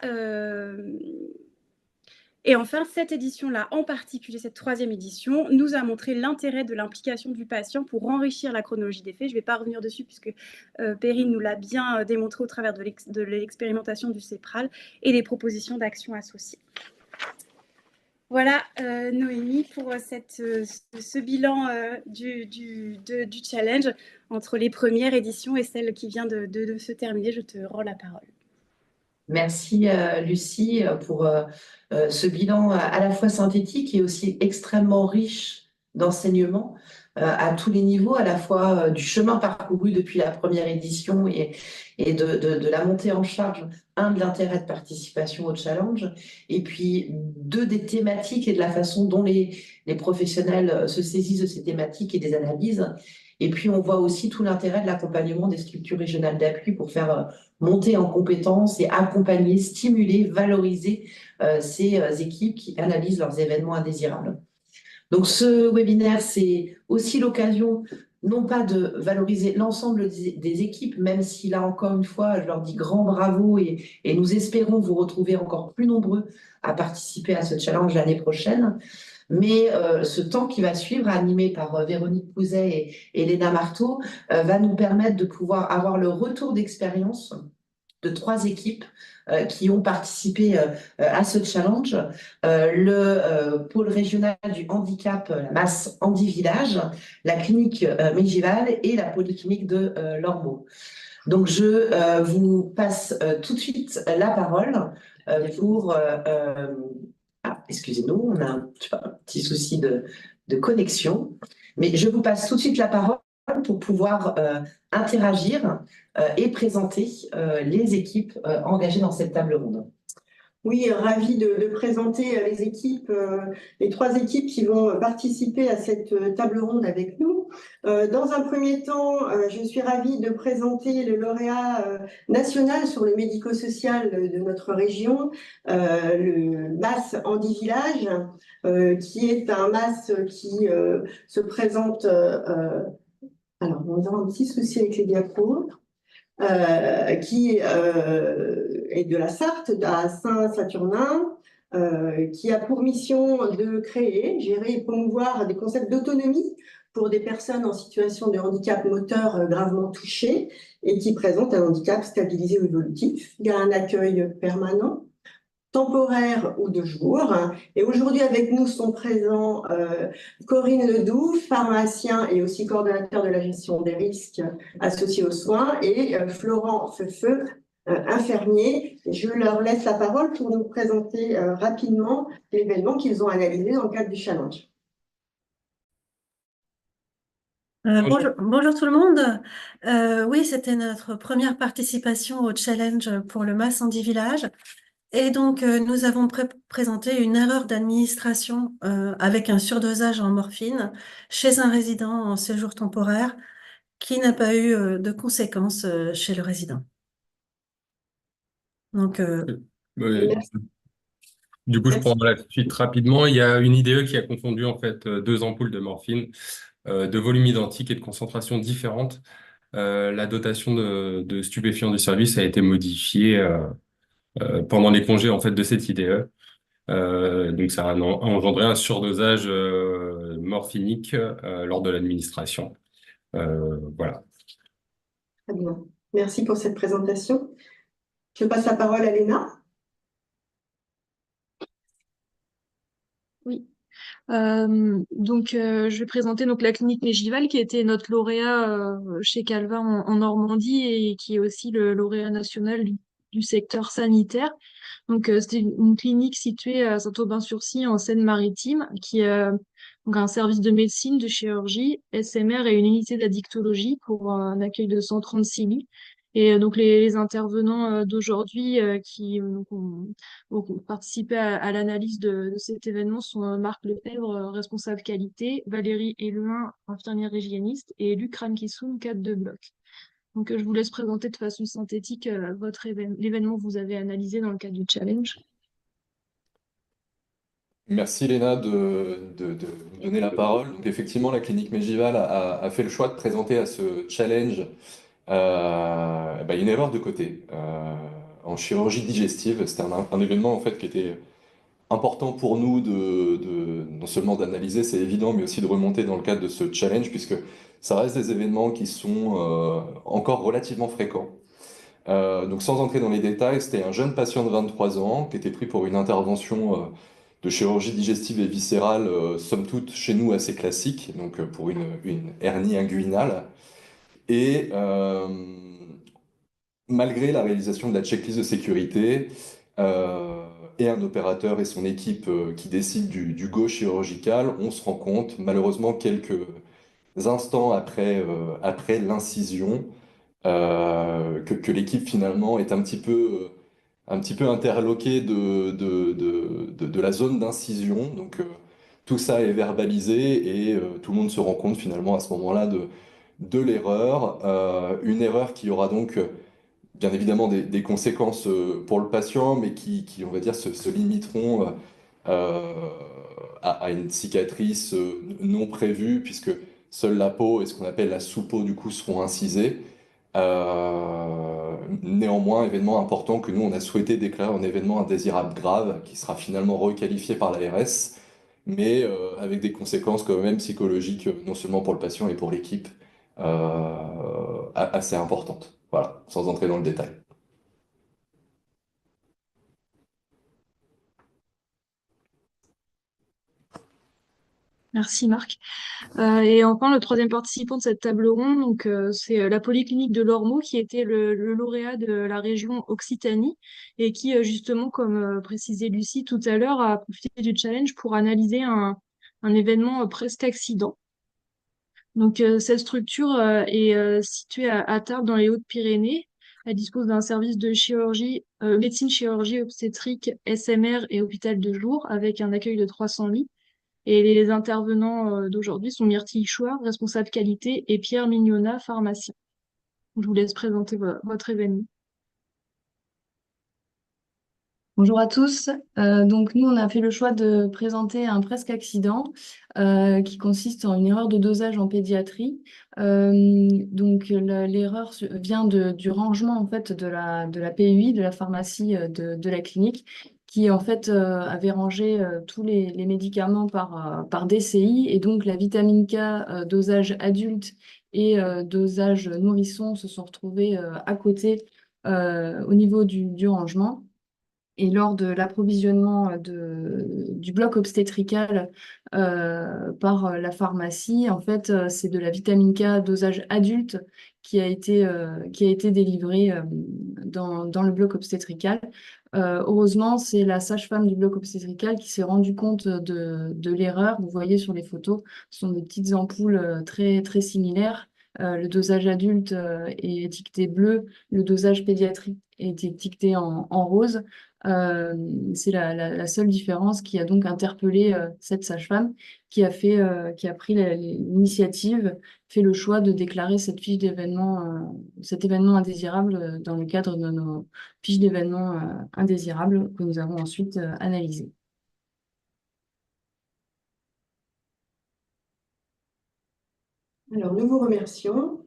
cette édition-là, en particulier cette 3e édition, nous a montré l'intérêt de l'implication du patient pour enrichir la chronologie des faits. Je ne vais pas revenir dessus puisque Perrine nous l'a bien démontré au travers de l'expérimentation du CEPRAL et des propositions d'action associées. Voilà, Noémie, pour ce bilan du challenge entre les premières éditions et celle qui vient de se terminer. Je te rends la parole. Merci Lucie pour ce bilan à la fois synthétique et aussi extrêmement riche d'enseignements à tous les niveaux, à la fois du chemin parcouru depuis la première édition et de la montée en charge, de l'intérêt de participation au challenge, et puis des thématiques et de la façon dont les professionnels se saisissent de ces thématiques et des analyses. Et puis on voit aussi tout l'intérêt de l'accompagnement des structures régionales d'appui pour faire monter en compétences et accompagner, stimuler, valoriser ces équipes qui analysent leurs événements indésirables. Donc ce webinaire, c'est aussi l'occasion non pas de valoriser l'ensemble des équipes, même si là encore une fois, je leur dis grand bravo et nous espérons vous retrouver encore plus nombreux à participer à ce challenge l'année prochaine. Mais ce temps qui va suivre, animé par Véronique Pouzet et Léna Marteau, va nous permettre de pouvoir avoir le retour d'expérience de 3 équipes qui ont participé à ce challenge. Le pôle régional du handicap, la MAS Handi Village, la clinique Mégival et la polyclinique de Lormeaux. Donc, je vous passe tout de suite la parole pour... excusez-nous, on a un petit souci de connexion. Mais je vous passe tout de suite la parole pour pouvoir interagir et présenter les équipes engagées dans cette table ronde. Oui, ravie de présenter les équipes, les 3 équipes qui vont participer à cette table ronde avec nous. Dans un premier temps, je suis ravie de présenter le lauréat national sur le médico-social de notre région, le MAS Handi Village, qui est un MAS qui se présente Alors, on a un petit souci avec les diapos. Qui est de la Sarthe, à Saint-Saturnin, qui a pour mission de créer, gérer et promouvoir des concepts d'autonomie pour des personnes en situation de handicap moteur gravement touchées et qui présentent un handicap stabilisé ou évolutif. Il y a un accueil permanent, temporaire ou de jour. Et aujourd'hui, avec nous sont présents Corinne Ledoux, pharmacien et aussi coordonnateur de la gestion des risques associés aux soins, et Florent Feufeu, infirmier. Je leur laisse la parole pour nous présenter rapidement l'événement qu'ils ont analysé dans le cadre du challenge. Bonjour tout le monde. Oui, c'était notre première participation au challenge pour le Massandie Village. Et donc, nous avons présenté une erreur d'administration avec un surdosage en morphine chez un résident en séjour temporaire qui n'a pas eu de conséquences chez le résident. Donc, Ouais, du coup, je prends la suite rapidement. Il y a une IDE qui a confondu en fait deux ampoules de morphine de volume identique et de concentration différente. La dotation de stupéfiants du service a été modifiée pendant les congés en fait de cette IDE. Donc ça a engendré un surdosage morphinique lors de l'administration. Voilà. Très bien. Merci pour cette présentation. Je passe la parole à Léna. Oui. Je vais présenter donc la clinique Mégival qui a été notre lauréat chez Calva en Normandie et qui est aussi le lauréat national du secteur sanitaire. Donc, c'était une clinique située à Saint-Aubin-sur-Scie en Seine-Maritime qui a donc un service de médecine, de chirurgie, SMR et une unité d'addictologie pour un accueil de 136 lits. Et donc, les intervenants d'aujourd'hui qui ont participé à l'analyse de cet événement sont Marc Lefebvre, responsable qualité, Valérie Eluin, infirmière hygiéniste, et Luc Ramkissoum, cadre de bloc. Donc, je vous laisse présenter de façon synthétique l'événement que vous avez analysé dans le cadre du challenge. Merci Léna de me donner la parole. Donc effectivement, la clinique Mégival a fait le choix de présenter à ce challenge une erreur de côté en chirurgie digestive. C'était un événement en fait qui était important pour nous non seulement d'analyser, c'est évident, mais aussi de remonter dans le cadre de ce challenge, puisque ça reste des événements qui sont encore relativement fréquents. Donc sans entrer dans les détails, c'était un jeune patient de 23 ans qui était pris pour une intervention de chirurgie digestive et viscérale, somme toute chez nous assez classique, donc pour une hernie inguinale. Et malgré la réalisation de la checklist de sécurité, et un opérateur et son équipe qui décident du go chirurgical, on se rend compte, malheureusement, quelques instants après l'incision, que l'équipe finalement est un petit peu interloquée de la zone d'incision. Donc tout ça est verbalisé et tout le monde se rend compte finalement à ce moment-là de l'erreur. Une erreur qui aura donc bien évidemment des conséquences pour le patient, mais qui on va dire, se limiteront à une cicatrice non prévue, puisque seule la peau et ce qu'on appelle la sous-peau du coup seront incisés. Néanmoins, événement important que nous, on a souhaité déclarer un événement indésirable grave, qui sera finalement requalifié par l'ARS, mais avec des conséquences quand même psychologiques, non seulement pour le patient et pour l'équipe, assez importantes. Voilà, sans entrer dans le détail. Merci Marc. Et enfin, le troisième participant de cette table ronde, c'est la Polyclinique de Lormeaux qui était le lauréat de la région Occitanie et qui, justement, comme précisait Lucie tout à l'heure, a profité du challenge pour analyser un événement presque accident. Donc, cette structure est située à Tarbes dans les Hautes-Pyrénées. Elle dispose d'un service de chirurgie, médecine, chirurgie obstétrique, SMR et hôpital de jour avec un accueil de 300 lits. Et les intervenants d'aujourd'hui sont Myrtille Chouard, responsable qualité, et Pierre Mignona, pharmacien. Je vous laisse présenter votre événement. Bonjour à tous. Donc nous, on a fait le choix de présenter un presque accident qui consiste en une erreur de dosage en pédiatrie. Donc l'erreur vient du rangement en fait de la PUI, de la pharmacie de la clinique, qui en fait avait rangé tous les médicaments par DCI, et donc la vitamine K dosage adulte et dosage nourrisson se sont retrouvés à côté au niveau du rangement. Et lors de l'approvisionnement du bloc obstétrical par la pharmacie, en fait, c'est de la vitamine K dosage adulte qui a été délivrée dans le bloc obstétrical. Heureusement, c'est la sage-femme du bloc obstétrical qui s'est rendue compte de l'erreur. Vous voyez sur les photos, ce sont des petites ampoules très, très similaires. Le dosage adulte est étiqueté bleu, le dosage pédiatrique est étiqueté en rose. C'est la seule différence qui a donc interpellé cette sage-femme qui a pris l'initiative, fait le choix de déclarer cette fiche d'événement, cet événement indésirable dans le cadre de nos fiches d'événements indésirables que nous avons ensuite analysées. Alors, nous vous remercions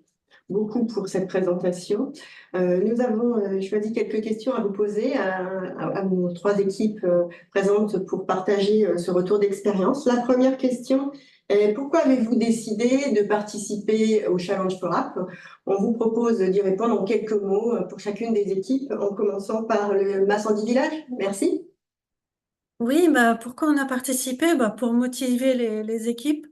beaucoup pour cette présentation. Nous avons choisi quelques questions à vous poser à nos trois équipes présentes pour partager ce retour d'expérience. La première question est: pourquoi avez-vous décidé de participer au Challenge FORAP? On vous propose d'y répondre en quelques mots pour chacune des équipes, en commençant par le Massandi Village. Merci. Oui, pourquoi on a participé? Pour motiver les équipes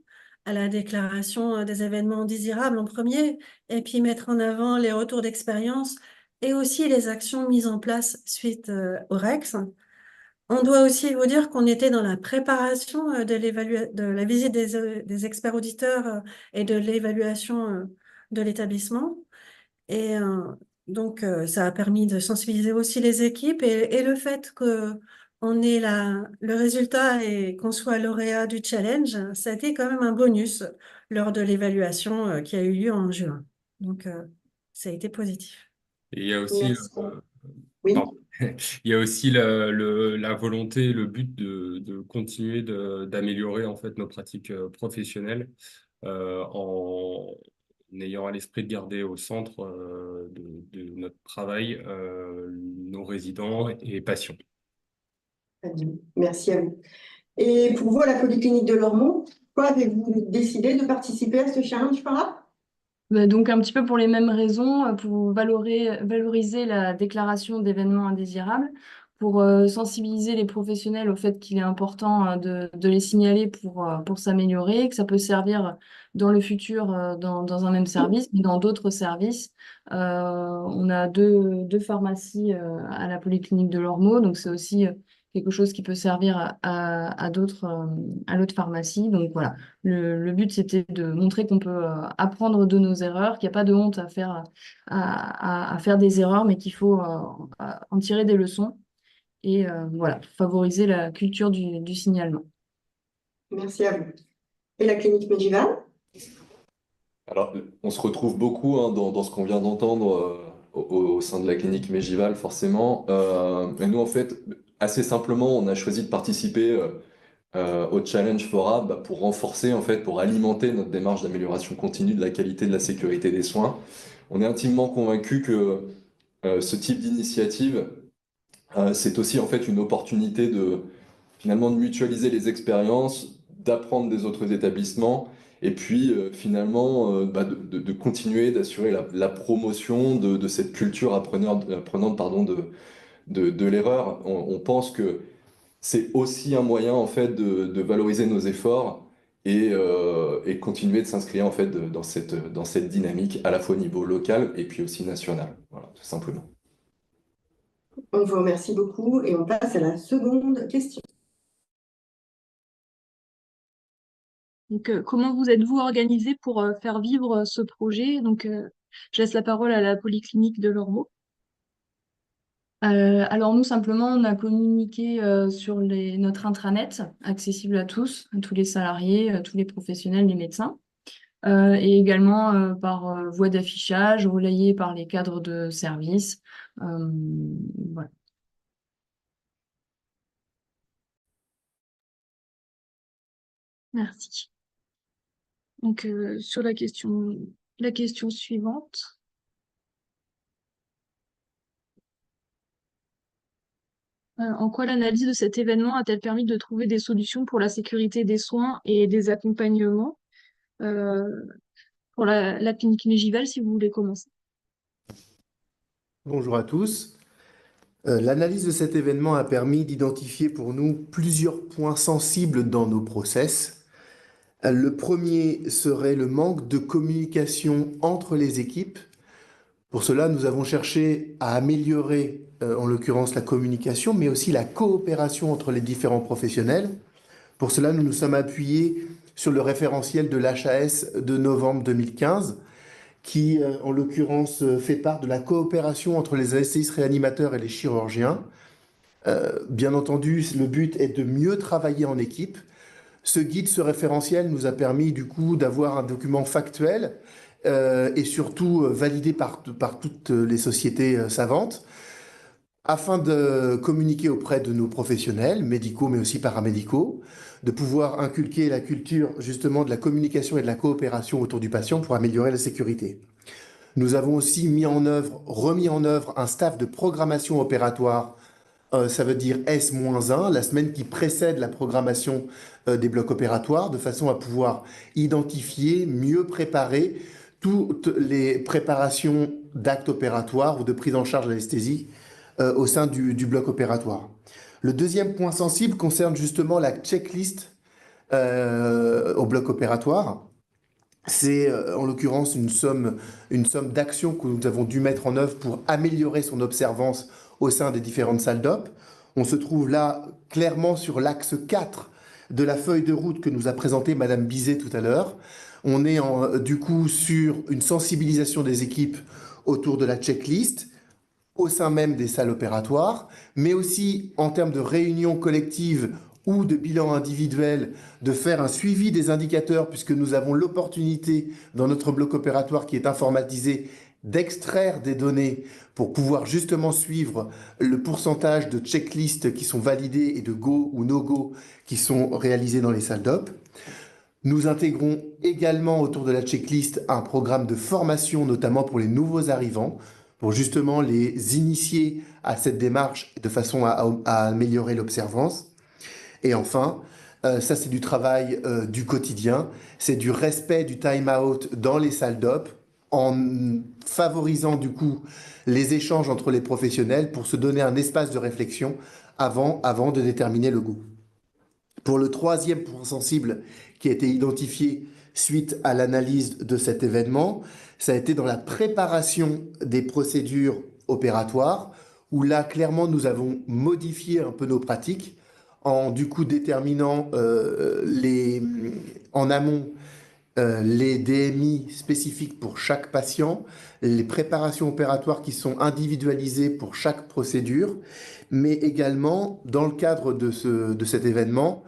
à la déclaration des événements indésirables en premier, et puis mettre en avant les retours d'expérience et aussi les actions mises en place suite au REX. On doit aussi vous dire qu'on était dans la préparation de la visite des experts auditeurs et de l'évaluation de l'établissement. Et donc, ça a permis de sensibiliser aussi les équipes, et le fait qu'on ait le résultat et qu'on soit lauréat du challenge, ça a été quand même un bonus lors de l'évaluation qui a eu lieu en juin. Donc, ça a été positif. Et il y a aussi, Merci. Oui. pardon. Il y a aussi la volonté, le but de continuer d'améliorer en fait nos pratiques professionnelles en ayant à l'esprit de garder au centre de notre travail nos résidents et patients. Très bien. Merci à vous. Et pour vous, à la Polyclinique de Lormont, pourquoi avez-vous décidé de participer à ce Challenge FORAP? Donc un petit peu pour les mêmes raisons, pour valoriser la déclaration d'événements indésirables, pour sensibiliser les professionnels au fait qu'il est important de les signaler pour s'améliorer, que ça peut servir dans le futur dans un même service, mais dans d'autres services. On a deux pharmacies à la Polyclinique de Lormeaux, donc c'est aussi quelque chose qui peut servir à l'autre pharmacie. Donc voilà. Le but, c'était de montrer qu'on peut apprendre de nos erreurs, qu'il n'y a pas de honte à faire des erreurs, mais qu'il faut en tirer des leçons et voilà, favoriser la culture du signalement. Merci à vous. Et la clinique Medjival? Alors, on se retrouve beaucoup dans ce qu'on vient d'entendre au sein de la clinique Medjival, forcément. Et nous, en fait, assez simplement, on a choisi de participer au Challenge FORAP pour renforcer, en fait, pour alimenter notre démarche d'amélioration continue de la qualité de la sécurité des soins. On est intimement convaincu que ce type d'initiative, c'est aussi en fait une opportunité finalement de mutualiser les expériences, d'apprendre des autres établissements, et puis finalement de continuer d'assurer la promotion de cette culture apprenante pardon, de l'erreur. On pense que c'est aussi un moyen en fait de valoriser nos efforts et continuer de s'inscrire en fait dans cette dynamique à la fois au niveau local et puis aussi national. Voilà, tout simplement. On vous remercie beaucoup et on passe à la seconde question. Donc, comment vous êtes-vous organisé pour faire vivre ce projet? Donc, je laisse la parole à la Polyclinique de Lormeaux. Alors nous, simplement, on a communiqué sur notre intranet, accessible à tous les salariés, tous les professionnels, les médecins, et également par voie d'affichage, relayé par les cadres de service. Voilà. Merci. Donc, sur la question suivante. En quoi l'analyse de cet événement a-t-elle permis de trouver des solutions pour la sécurité des soins et des accompagnements pour la clinique Mégival, si vous voulez commencer? Bonjour à tous. L'analyse de cet événement a permis d'identifier pour nous plusieurs points sensibles dans nos process. Le premier serait le manque de communication entre les équipes. Pour cela, nous avons cherché à améliorer, en l'occurrence, la communication, mais aussi la coopération entre les différents professionnels. Pour cela, nous nous sommes appuyés sur le référentiel de l'HAS de novembre 2015, qui, en l'occurrence, fait part de la coopération entre les anesthésistes réanimateurs et les chirurgiens. Bien entendu, le but est de mieux travailler en équipe. Ce guide, ce référentiel nous a permis du coup d'avoir un document factuel et surtout validé par toutes les sociétés savantes, afin de communiquer auprès de nos professionnels, médicaux mais aussi paramédicaux, de pouvoir inculquer la culture justement de la communication et de la coopération autour du patient pour améliorer la sécurité. Nous avons aussi remis en œuvre un staff de programmation opératoire, ça veut dire S-1, la semaine qui précède la programmation des blocs opératoires, de façon à pouvoir identifier, mieux préparer toutes les préparations d'actes opératoires ou de prise en charge d'anesthésie au sein du bloc opératoire. Le deuxième point sensible concerne justement la checklist au bloc opératoire. C'est en l'occurrence une somme d'actions que nous avons dû mettre en œuvre pour améliorer son observance au sein des différentes salles d'op. On se trouve là clairement sur l'axe 4 de la feuille de route que nous a présentée Madame Bizet tout à l'heure. On est du coup sur une sensibilisation des équipes autour de la checklist, au sein même des salles opératoires, mais aussi en termes de réunions collectives ou de bilan individuel, de faire un suivi des indicateurs, puisque nous avons l'opportunité dans notre bloc opératoire qui est informatisé d'extraire des données pour pouvoir justement suivre le pourcentage de checklists qui sont validés et de go ou no-go qui sont réalisés dans les salles d'op. Nous intégrons également autour de la checklist un programme de formation, notamment pour les nouveaux arrivants, pour justement les initier à cette démarche de façon à améliorer l'observance. Et enfin, ça c'est du travail du quotidien, c'est du respect du time-out dans les salles d'op, en favorisant du coup les échanges entre les professionnels pour se donner un espace de réflexion avant de déterminer le goût. Pour le troisième point sensible qui a été identifié suite à l'analyse de cet événement, ça a été dans la préparation des procédures opératoires, où là, clairement, nous avons modifié un peu nos pratiques en, du coup, déterminant en amont les DMI spécifiques pour chaque patient, les préparations opératoires qui sont individualisées pour chaque procédure, mais également, dans le cadre de cet événement,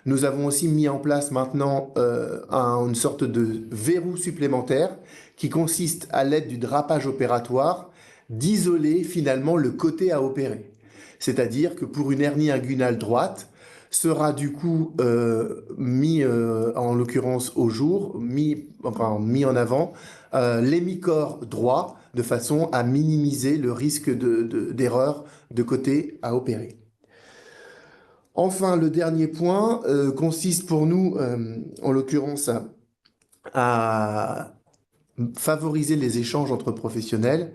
nous avons aussi mis en place maintenant une sorte de verrou supplémentaire qui consiste, à l'aide du drapage opératoire, d'isoler finalement le côté à opérer. C'est-à-dire que pour une hernie inguinale droite, sera du coup mis en l'occurrence au jour, mis en avant l'hémicorps droit de façon à minimiser le risque d'erreur de côté à opérer. Enfin, le dernier point consiste pour nous, en l'occurrence, à favoriser les échanges entre professionnels.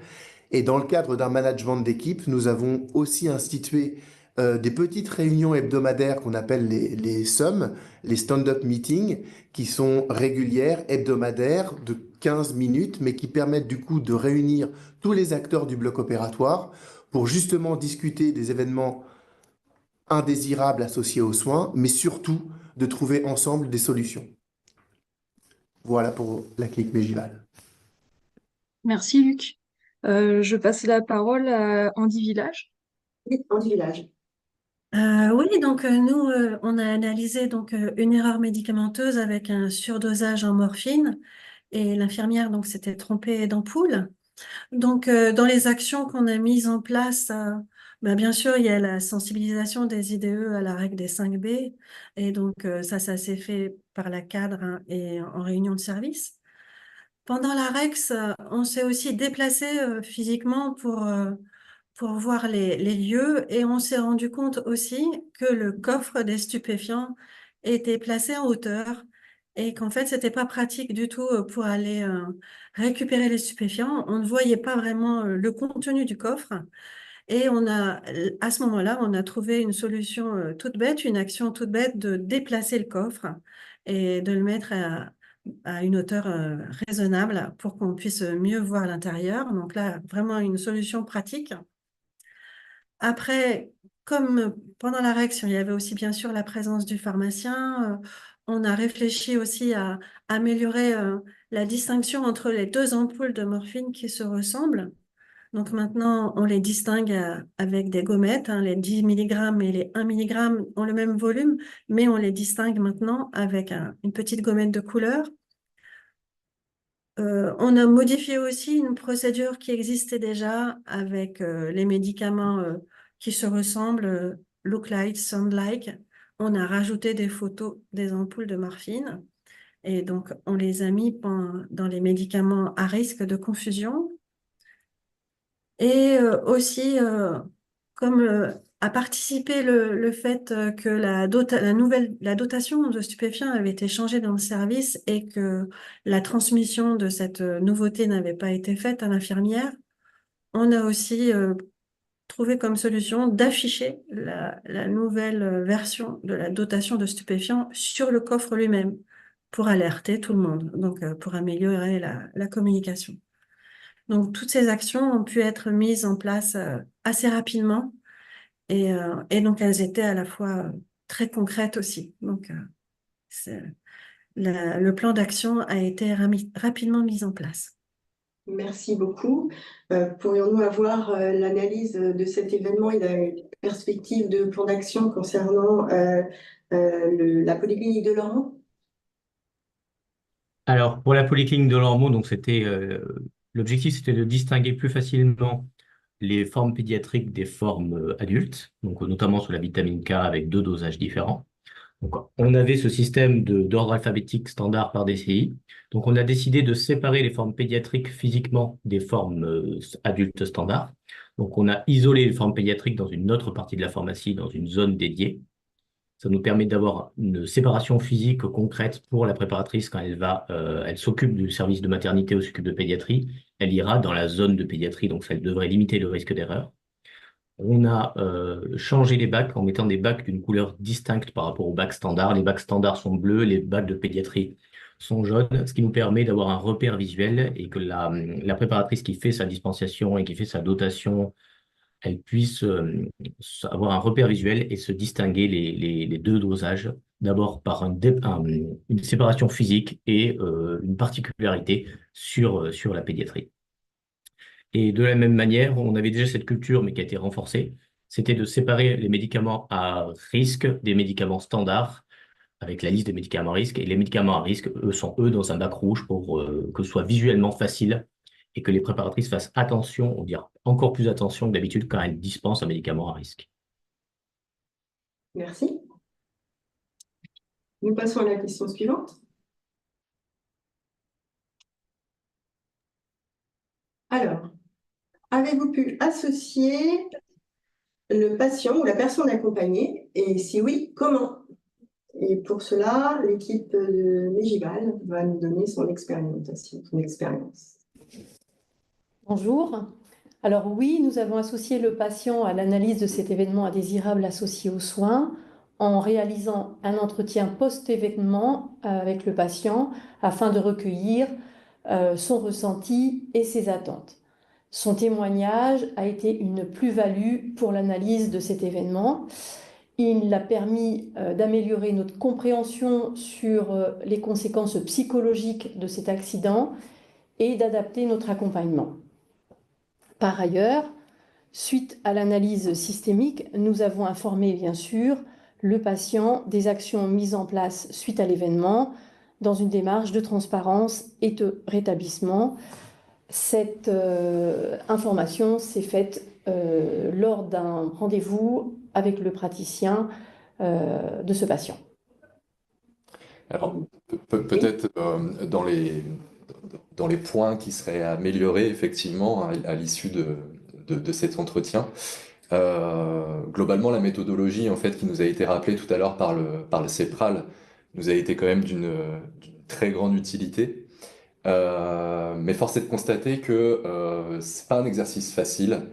Et dans le cadre d'un management d'équipe, nous avons aussi institué des petites réunions hebdomadaires qu'on appelle les SUM, les stand-up meetings, qui sont régulières, hebdomadaires, de 15 minutes, mais qui permettent du coup de réunir tous les acteurs du bloc opératoire pour justement discuter des événements indésirables associés aux soins, mais surtout de trouver ensemble des solutions. Voilà pour la clinique Mégival. Merci Luc. Je passe la parole à Andy Village. Oui, Andy Village. Oui, donc nous, on a analysé donc une erreur médicamenteuse avec un surdosage en morphine et l'infirmière donc s'était trompée d'ampoule. Donc, dans les actions qu'on a mises en place, bien sûr, il y a la sensibilisation des IDE à la règle des 5 B. Et donc, ça s'est fait par la cadre, hein, et en réunion de service. Pendant la REX, on s'est aussi déplacé physiquement pour voir les lieux et on s'est rendu compte aussi que le coffre des stupéfiants était placé en hauteur et qu'en fait, c'était pas pratique du tout pour aller récupérer les stupéfiants. On ne voyait pas vraiment le contenu du coffre et à ce moment-là, on a trouvé une solution toute bête, une action toute bête de déplacer le coffre et de le mettre à une hauteur raisonnable pour qu'on puisse mieux voir l'intérieur. Donc là, vraiment une solution pratique. Après, comme pendant la réaction, il y avait aussi bien sûr la présence du pharmacien, on a réfléchi aussi à améliorer la distinction entre les 2 ampoules de morphine qui se ressemblent. Donc maintenant, on les distingue avec des gommettes, hein, les 10 mg et les 1 mg ont le même volume, mais on les distingue maintenant avec une petite gommette de couleur. On a modifié aussi une procédure qui existait déjà avec les médicaments qui se ressemblent, look-like, sound-like. On a rajouté des photos des ampoules de morphine et donc on les a mis dans les médicaments à risque de confusion. Et aussi, comme a participé le fait que la dotation de stupéfiants avait été changée dans le service et que la transmission de cette nouveauté n'avait pas été faite à l'infirmière, on a aussi trouvé comme solution d'afficher la nouvelle version de la dotation de stupéfiants sur le coffre lui-même pour alerter tout le monde, donc pour améliorer la communication. Donc, toutes ces actions ont pu être mises en place assez rapidement et donc elles étaient à la fois très concrètes aussi. Donc, le plan d'action a été rapidement mis en place. Merci beaucoup. Pourrions-nous avoir l'analyse de cet événement et la perspective de plan d'action concernant la polyclinique de Lormont? Alors, pour la polyclinique de Lormont, donc l'objectif, c'était de distinguer plus facilement les formes pédiatriques des formes adultes, donc notamment sur la vitamine K avec 2 dosages différents. Donc, on avait ce système d'ordre alphabétique standard par DCI. Donc, on a décidé de séparer les formes pédiatriques physiquement des formes adultes standards. Donc, on a isolé les formes pédiatriques dans une autre partie de la pharmacie, dans une zone dédiée. Ça nous permet d'avoir une séparation physique concrète pour la préparatrice quand elle s'occupe du service de maternité ou s'occupe de pédiatrie. Elle ira dans la zone de pédiatrie, donc ça devrait limiter le risque d'erreur. On a changé les bacs en mettant des bacs d'une couleur distincte par rapport aux bacs standards. Les bacs standards sont bleus, les bacs de pédiatrie sont jaunes, ce qui nous permet d'avoir un repère visuel et que la préparatrice qui fait sa dispensation et qui fait sa dotation, elle puisse avoir un repère visuel et se distinguer les 2 dosages, d'abord par une séparation physique et une particularité sur la pédiatrie. Et de la même manière, on avait déjà cette culture, mais qui a été renforcée, c'était de séparer les médicaments à risque des médicaments standards, avec la liste des médicaments à risque. Et les médicaments à risque, eux, sont dans un bac rouge pour que ce soit visuellement facile et que les préparatrices fassent attention, on dirait encore plus attention que d'habitude quand elles dispensent un médicament à risque. Merci. Nous passons à la question suivante. Alors, avez-vous pu associer le patient ou la personne accompagnée? Et si oui, comment? Et pour cela, l'équipe de Mégival va nous donner son expérience. Bonjour. Alors oui, nous avons associé le patient à l'analyse de cet événement indésirable associé aux soins en réalisant un entretien post-événement avec le patient afin de recueillir son ressenti et ses attentes. Son témoignage a été une plus-value pour l'analyse de cet événement. Il a permis d'améliorer notre compréhension sur les conséquences psychologiques de cet accident et d'adapter notre accompagnement. Par ailleurs, suite à l'analyse systémique, nous avons informé bien sûr le patient des actions mises en place suite à l'événement dans une démarche de transparence et de rétablissement. Cette information s'est faite lors d'un rendez-vous avec le praticien de ce patient. Alors, peut-être dans les points qui seraient améliorés effectivement à l'issue de cet entretien, globalement, la méthodologie en fait, qui nous a été rappelée tout à l'heure par le CEPRAL nous a été quand même d'une très grande utilité. Mais force est de constater que c'est pas un exercice facile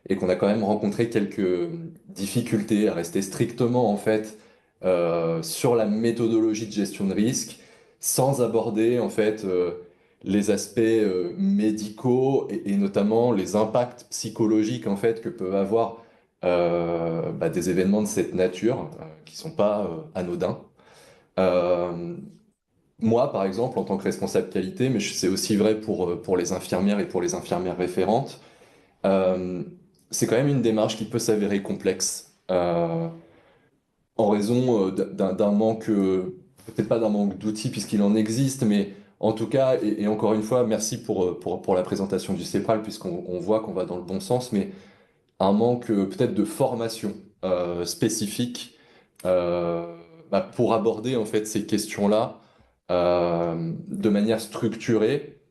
et qu'on a quand même rencontré quelques difficultés à rester strictement en fait sur la méthodologie de gestion de risque sans aborder en fait les aspects médicaux et notamment les impacts psychologiques en fait que peuvent avoir des événements de cette nature qui sont pas anodins. Euh, Moi, par exemple, en tant que responsable qualité, mais c'est aussi vrai pour les infirmières et pour les infirmières référentes, euh, c'est quand même une démarche qui peut s'avérer complexe en raison d'un manque, peut-être pas d'un manque d'outils puisqu'il en existe, mais en tout cas, et encore une fois, merci pour la présentation du CEPRAL puisqu'on voit qu'on va dans le bon sens, mais un manque peut-être de formation spécifique pour aborder en fait ces questions-là de manière structurée,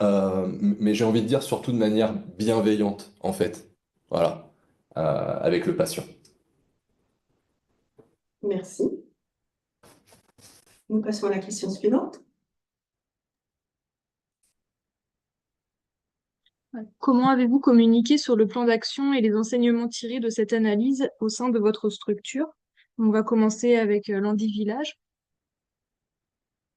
mais j'ai envie de dire surtout de manière bienveillante en fait, voilà, avec le patient. Merci. Nous passons à la question suivante. Comment avez-vous communiqué sur le plan d'action et les enseignements tirés de cette analyse au sein de votre structure? On va commencer avec Landy Village.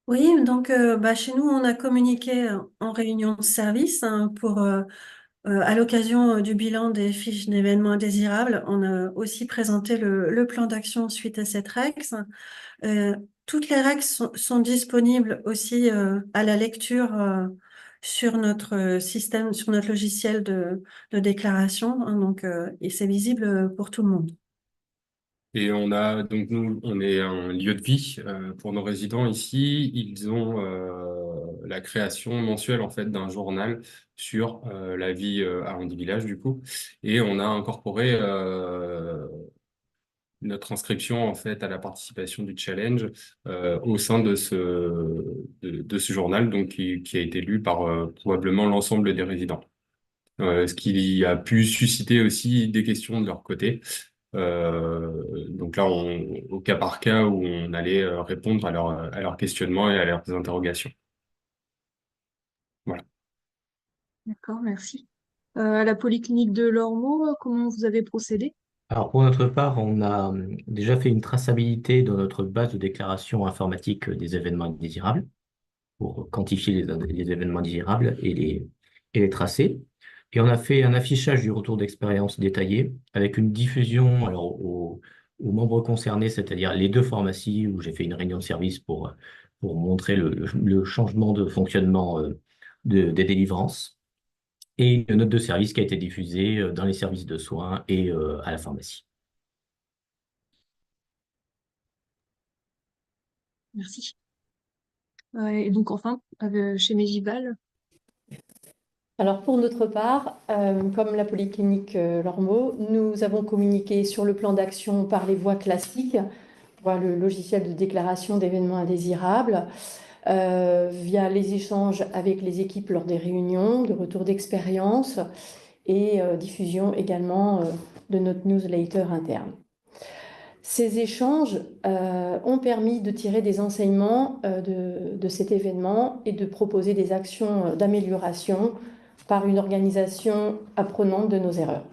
Oui, donc chez nous, on a communiqué en réunion de service pour, à l'occasion du bilan des fiches d'événements indésirables. On a aussi présenté le plan d'action suite à cette REX. Toutes les règles sont disponibles aussi à la lecture sur notre système, sur notre logiciel de déclaration, hein, donc et c'est visible pour tout le monde. Et nous, on est un lieu de vie pour nos résidents ici. Ils ont la création mensuelle en fait d'un journal sur la vie à Landy Village du coup, et on a incorporé notre inscription en fait à la participation du challenge au sein de ce journal, donc qui a été lu par probablement l'ensemble des résidents. Ce qui a pu susciter aussi des questions de leur côté. Donc là, au cas par cas, où on allait répondre à leurs questionnements et à leurs interrogations. Voilà. D'accord, merci. À la polyclinique de Lormeau, comment vous avez procédé? Alors pour notre part, on a déjà fait une traçabilité dans notre base de déclaration informatique des événements indésirables pour quantifier les événements indésirables et les tracer. Et on a fait un affichage du retour d'expérience détaillé avec une diffusion alors, aux membres concernés, c'est-à-dire les deux pharmacies où j'ai fait une réunion de service pour montrer le changement de fonctionnement des délivrances, et une note de service qui a été diffusée dans les services de soins et à la pharmacie. Merci. Et donc enfin, chez Mégival. Alors pour notre part, comme la polyclinique Lormeau, nous avons communiqué sur le plan d'action par les voies classiques, par le logiciel de déclaration d'événements indésirables, via les échanges avec les équipes lors des réunions, de retour d'expérience et diffusion également de notre newsletter interne. Ces échanges ont permis de tirer des enseignements de cet événement et de proposer des actions d'amélioration par une organisation apprenante de nos erreurs.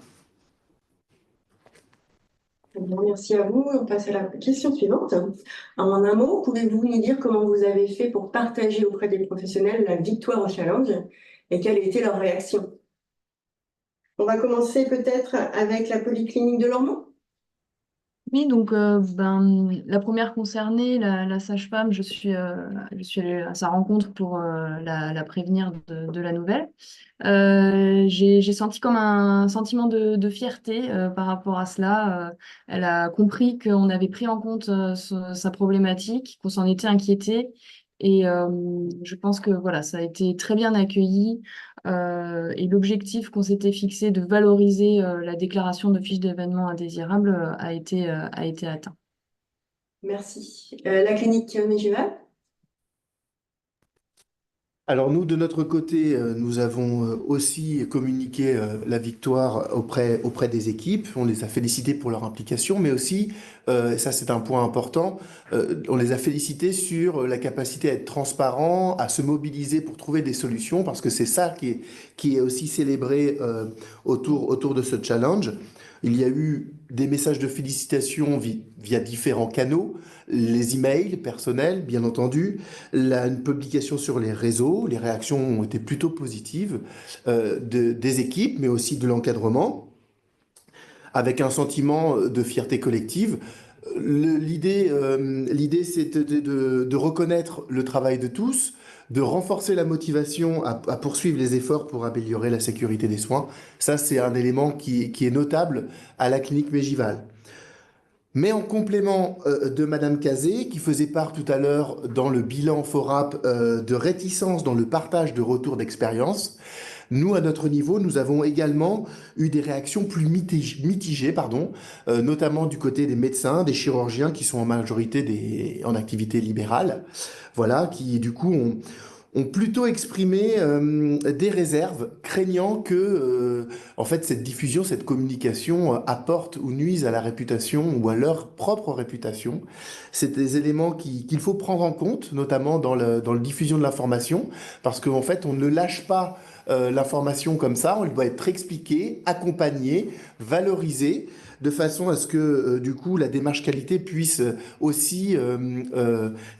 Merci à vous. On passe à la question suivante. En un mot, pouvez-vous nous dire comment vous avez fait pour partager auprès des professionnels la victoire au challenge et quelle était leur réaction? On va commencer peut-être avec la polyclinique de Lormeau. Oui, donc la première concernée, la sage-femme, je suis allée à sa rencontre pour la prévenir de la nouvelle. J'ai senti comme un sentiment de fierté par rapport à cela. Elle a compris qu'on avait pris en compte sa problématique, qu'on s'en était inquiété. Et je pense que voilà, ça a été très bien accueilli. Et l'objectif qu'on s'était fixé de valoriser la déclaration de fiches d'événements indésirables a été atteint. Merci. La clinique Mégivale? Alors nous, de notre côté, nous avons aussi communiqué la victoire auprès des équipes. On les a félicités pour leur implication, mais aussi, ça c'est un point important, on les a félicités sur la capacité à être transparent, à se mobiliser pour trouver des solutions, parce que c'est ça qui est aussi célébré autour de ce challenge. Il y a eu des messages de félicitations via différents canaux, les emails personnels, bien entendu, une publication sur les réseaux. Les réactions ont été plutôt positives des équipes, mais aussi de l'encadrement, avec un sentiment de fierté collective. L'idée, c'est de reconnaître le travail de tous, de renforcer la motivation à poursuivre les efforts pour améliorer la sécurité des soins. Ça, c'est un élément qui est notable à la clinique Mégivale. Mais en complément de Madame Cazé, qui faisait part tout à l'heure dans le bilan FORAP de réticence dans le partage de retours d'expérience, nous, à notre niveau, nous avons également eu des réactions plus mitigées, notamment du côté des médecins, des chirurgiens qui sont en majorité en activité libérale, voilà, qui du coup ont plutôt exprimé des réserves, craignant que en fait, cette diffusion, cette communication apporte ou nuise à la réputation ou à leur propre réputation. C'est des éléments qu'il faut prendre en compte, notamment dans la diffusion de l'information, parce qu'en fait, on ne lâche pas l'information comme ça, elle doit être expliquée, accompagnée, valorisée, de façon à ce que, du coup, la démarche qualité puisse aussi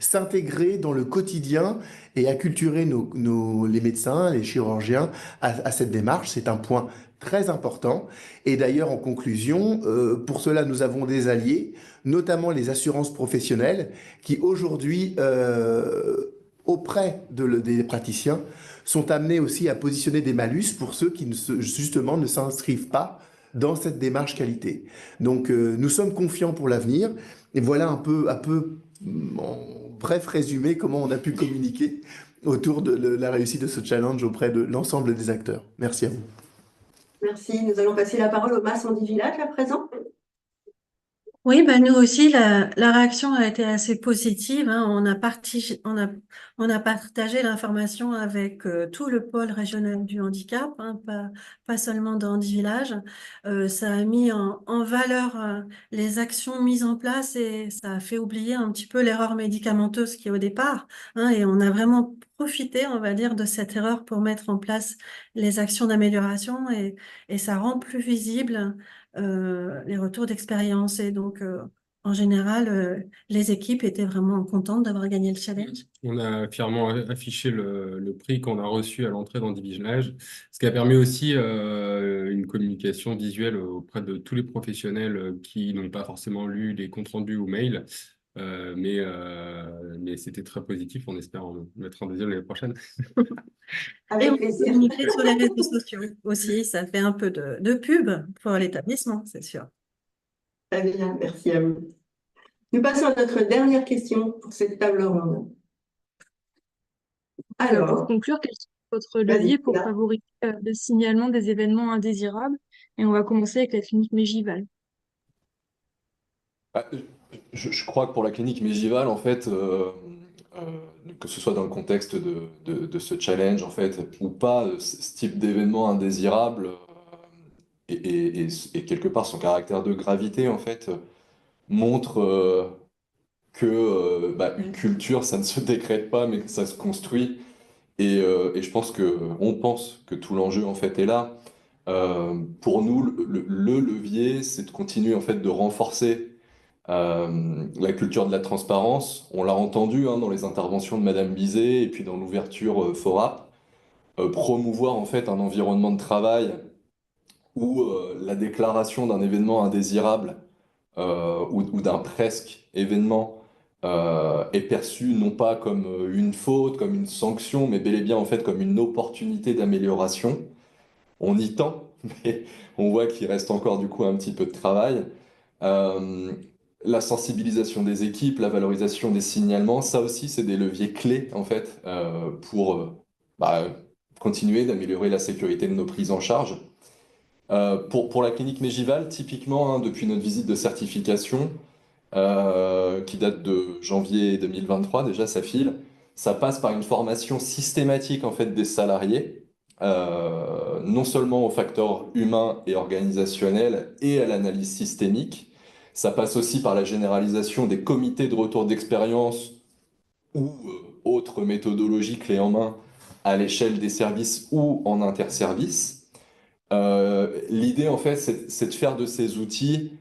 s'intégrer dans le quotidien et acculturer les médecins, les chirurgiens à cette démarche. C'est un point très important. Et d'ailleurs, en conclusion, pour cela, nous avons des alliés, notamment les assurances professionnelles, qui aujourd'hui, auprès des praticiens, sont amenés aussi à positionner des malus pour ceux qui, justement, ne s'inscrivent pas dans cette démarche qualité. Donc, nous sommes confiants pour l'avenir. Et voilà un peu, en bref résumé, comment on a pu communiquer autour de la réussite de ce challenge auprès de l'ensemble des acteurs. Merci à vous. Merci. Nous allons passer la parole au Macendie Village à présent. Oui, nous aussi, la réaction a été assez positive, hein. On a partagé l'information avec tout le pôle régional du handicap, hein, pas seulement dans 10 villages. Ça a mis en valeur les actions mises en place et ça a fait oublier un petit peu l'erreur médicamenteuse qui est au départ, hein, et on a vraiment profité, on va dire, de cette erreur pour mettre en place les actions d'amélioration et ça rend plus visible les retours d'expérience. Et donc, en général, les équipes étaient vraiment contentes d'avoir gagné le challenge. On a fièrement affiché le prix qu'on a reçu à l'entrée dans Divigilage, ce qui a permis aussi une communication visuelle auprès de tous les professionnels qui n'ont pas forcément lu les comptes rendus ou mails. Mais c'était très positif. On espère en mettre un deuxième l'année prochaine. Et on peut communiquer sur les réseaux sociaux aussi. Ça fait un peu de pub pour l'établissement, c'est sûr. Très bien, merci à vous. Nous passons à notre dernière question pour cette table ronde. Alors, pour conclure, quels sont votre levier pour favoriser le signalement des événements indésirables? Et on va commencer avec la clinique Mégivale. Je crois que pour la clinique Mégivale, en fait, que ce soit dans le contexte de ce challenge, en fait, ou pas, ce type d'événement indésirable et quelque part son caractère de gravité, en fait, montre que une culture, ça ne se décrète pas, mais que ça se construit. Et je pense que tout l'enjeu, en fait, est là. Pour nous, le levier, c'est de continuer, en fait, de renforcer la culture de la transparence. On l'a entendu hein, dans les interventions de Madame Bizet et puis dans l'ouverture FORAP, promouvoir en fait un environnement de travail où la déclaration d'un événement indésirable ou d'un presque événement est perçue non pas comme une faute, comme une sanction, mais bel et bien en fait comme une opportunité d'amélioration. On y tend, mais on voit qu'il reste encore du coup un petit peu de travail. Euh, la sensibilisation des équipes, la valorisation des signalements, ça aussi c'est des leviers clés en fait pour continuer d'améliorer la sécurité de nos prises en charge. Pour la clinique Mégival, typiquement, hein, depuis notre visite de certification, qui date de janvier 2023, déjà ça file, ça passe par une formation systématique en fait des salariés, non seulement aux facteurs humains et organisationnels et à l'analyse systémique, ça passe aussi par la généralisation des comités de retour d'expérience ou autres méthodologies clés en main à l'échelle des services ou en interservices. L'idée, en fait, c'est de faire de ces outils,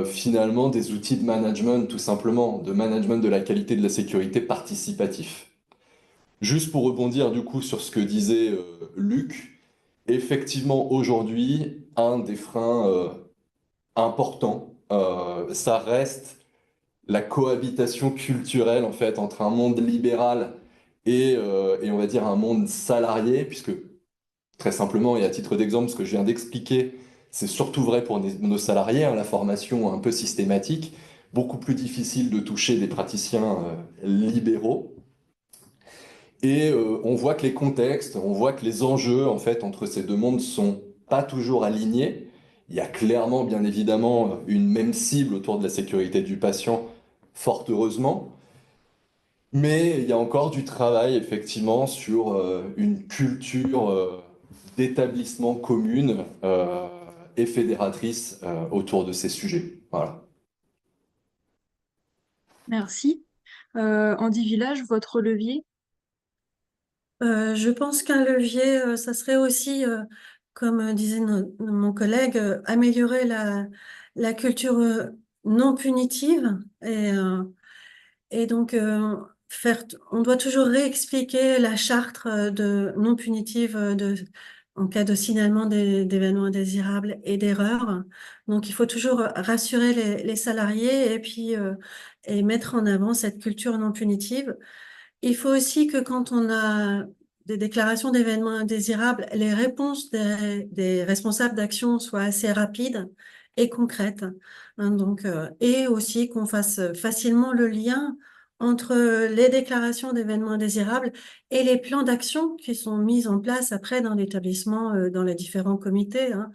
finalement, des outils de management, tout simplement, de management de la qualité de la sécurité participatif. Juste pour rebondir, du coup, sur ce que disait Luc, effectivement, aujourd'hui, un des freins importants, ça reste la cohabitation culturelle, en fait, entre un monde libéral et on va dire un monde salarié, puisque très simplement, et à titre d'exemple, ce que je viens d'expliquer, c'est surtout vrai pour nos salariés, hein, la formation un peu systématique, beaucoup plus difficile de toucher des praticiens libéraux. Et on voit que les contextes, on voit que les enjeux en fait entre ces deux mondes sont pas toujours alignés. Il y a clairement, bien évidemment, une même cible autour de la sécurité du patient, fort heureusement. Mais il y a encore du travail, effectivement, sur une culture d'établissement commune et fédératrice autour de ces sujets. Voilà. Merci. Andy Village, votre levier? Je pense qu'un levier, ça serait aussi, comme disait mon collègue, améliorer la culture non punitive et donc on doit toujours réexpliquer la charte de non punitive en cas de signalement d'événements indésirables et d'erreurs. Donc il faut toujours rassurer les salariés et puis et mettre en avant cette culture non punitive. Il faut aussi que quand on a des déclarations d'événements indésirables, les réponses des responsables d'action soient assez rapides et concrètes. Hein, donc, et aussi qu'on fasse facilement le lien entre les déclarations d'événements indésirables et les plans d'action qui sont mis en place après dans l'établissement, dans les différents comités, hein,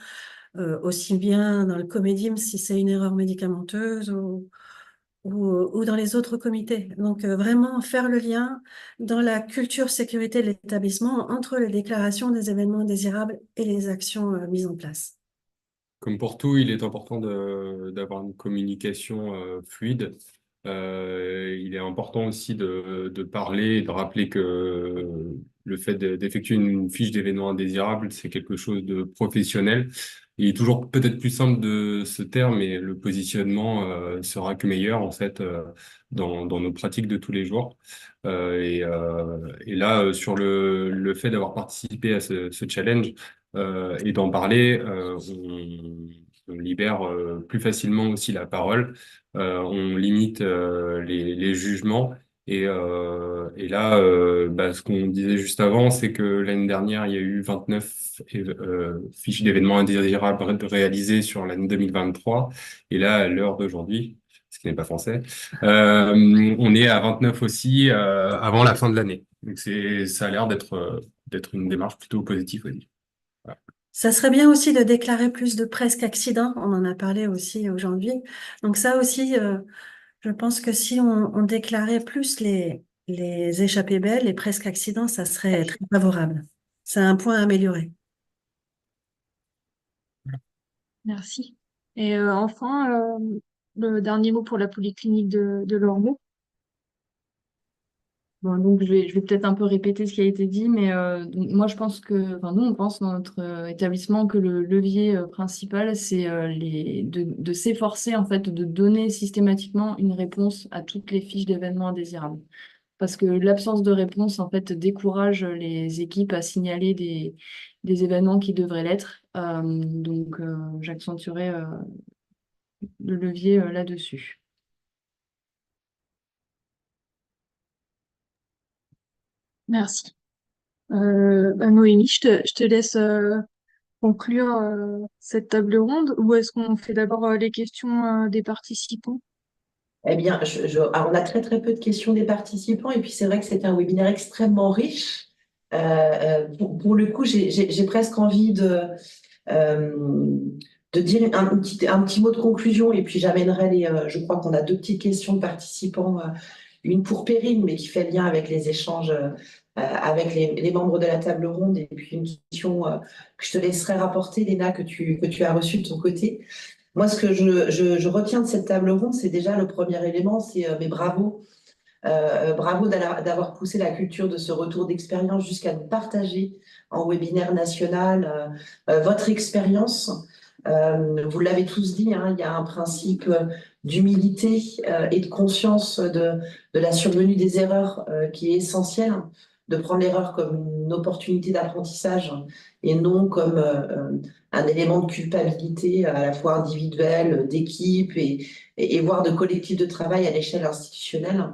aussi bien dans le Comédim si c'est une erreur médicamenteuse ou dans les autres comités. Donc, vraiment faire le lien dans la culture sécurité de l'établissement entre les déclarations des événements indésirables et les actions mises en place. Comme pour tout, il est important d'avoir une communication fluide. Il est important aussi de parler et de rappeler que le fait d'effectuer une fiche d'événements indésirables, c'est quelque chose de professionnel. Il est toujours peut-être plus simple de se taire, mais le positionnement sera que meilleur en fait dans nos pratiques de tous les jours. Et là, sur le fait d'avoir participé à ce challenge et d'en parler, on libère plus facilement aussi la parole. On limite les jugements. Et là, ce qu'on disait juste avant, c'est que l'année dernière, il y a eu 29 fiches d'événements indésirables réalisées sur l'année 2023. Et là, à l'heure d'aujourd'hui, ce qui n'est pas français, on est à 29 aussi avant la fin de l'année. Donc ça a l'air d'être une démarche plutôt positive aussi. Voilà. Ça serait bien aussi de déclarer plus de presque accidents. On en a parlé aussi aujourd'hui. Donc ça aussi, je pense que si on déclarait plus les échappées belles, les presque accidents, ça serait très favorable. C'est un point à améliorer. Merci. Et enfin, le dernier mot pour la polyclinique de Lormeaux. Bon, donc je vais peut-être un peu répéter ce qui a été dit, mais donc, moi je pense que, enfin nous on pense dans notre établissement que le levier principal c'est de s'efforcer en fait de donner systématiquement une réponse à toutes les fiches d'événements indésirables. Parce que l'absence de réponse en fait décourage les équipes à signaler des événements qui devraient l'être. Donc j'accentuerai le levier là-dessus. Merci. Noémie, je te laisse conclure cette table ronde ou est-ce qu'on fait d'abord les questions des participants? Eh bien, on a très très peu de questions des participants et puis c'est vrai que c'était un webinaire extrêmement riche. Pour le coup, j'ai presque envie euh, de dire un petit mot de conclusion et puis j'amènerai je crois qu'on a deux petites questions de participants, une pour Perrine, mais qui fait lien avec les échanges avec les membres de la table ronde et puis une question que je te laisserai rapporter, Léna, que tu as reçue de ton côté. Moi, ce que je retiens de cette table ronde, c'est déjà le premier élément, c'est mes bravo. Bravo d'avoir poussé la culture de ce retour d'expérience jusqu'à nous partager en webinaire national votre expérience. Vous l'avez tous dit, hein, il y a un principe d'humilité et de conscience de la survenue des erreurs qui est essentiel, de prendre l'erreur comme une opportunité d'apprentissage et non comme un élément de culpabilité à la fois individuelle, d'équipe et voire de collectif de travail à l'échelle institutionnelle.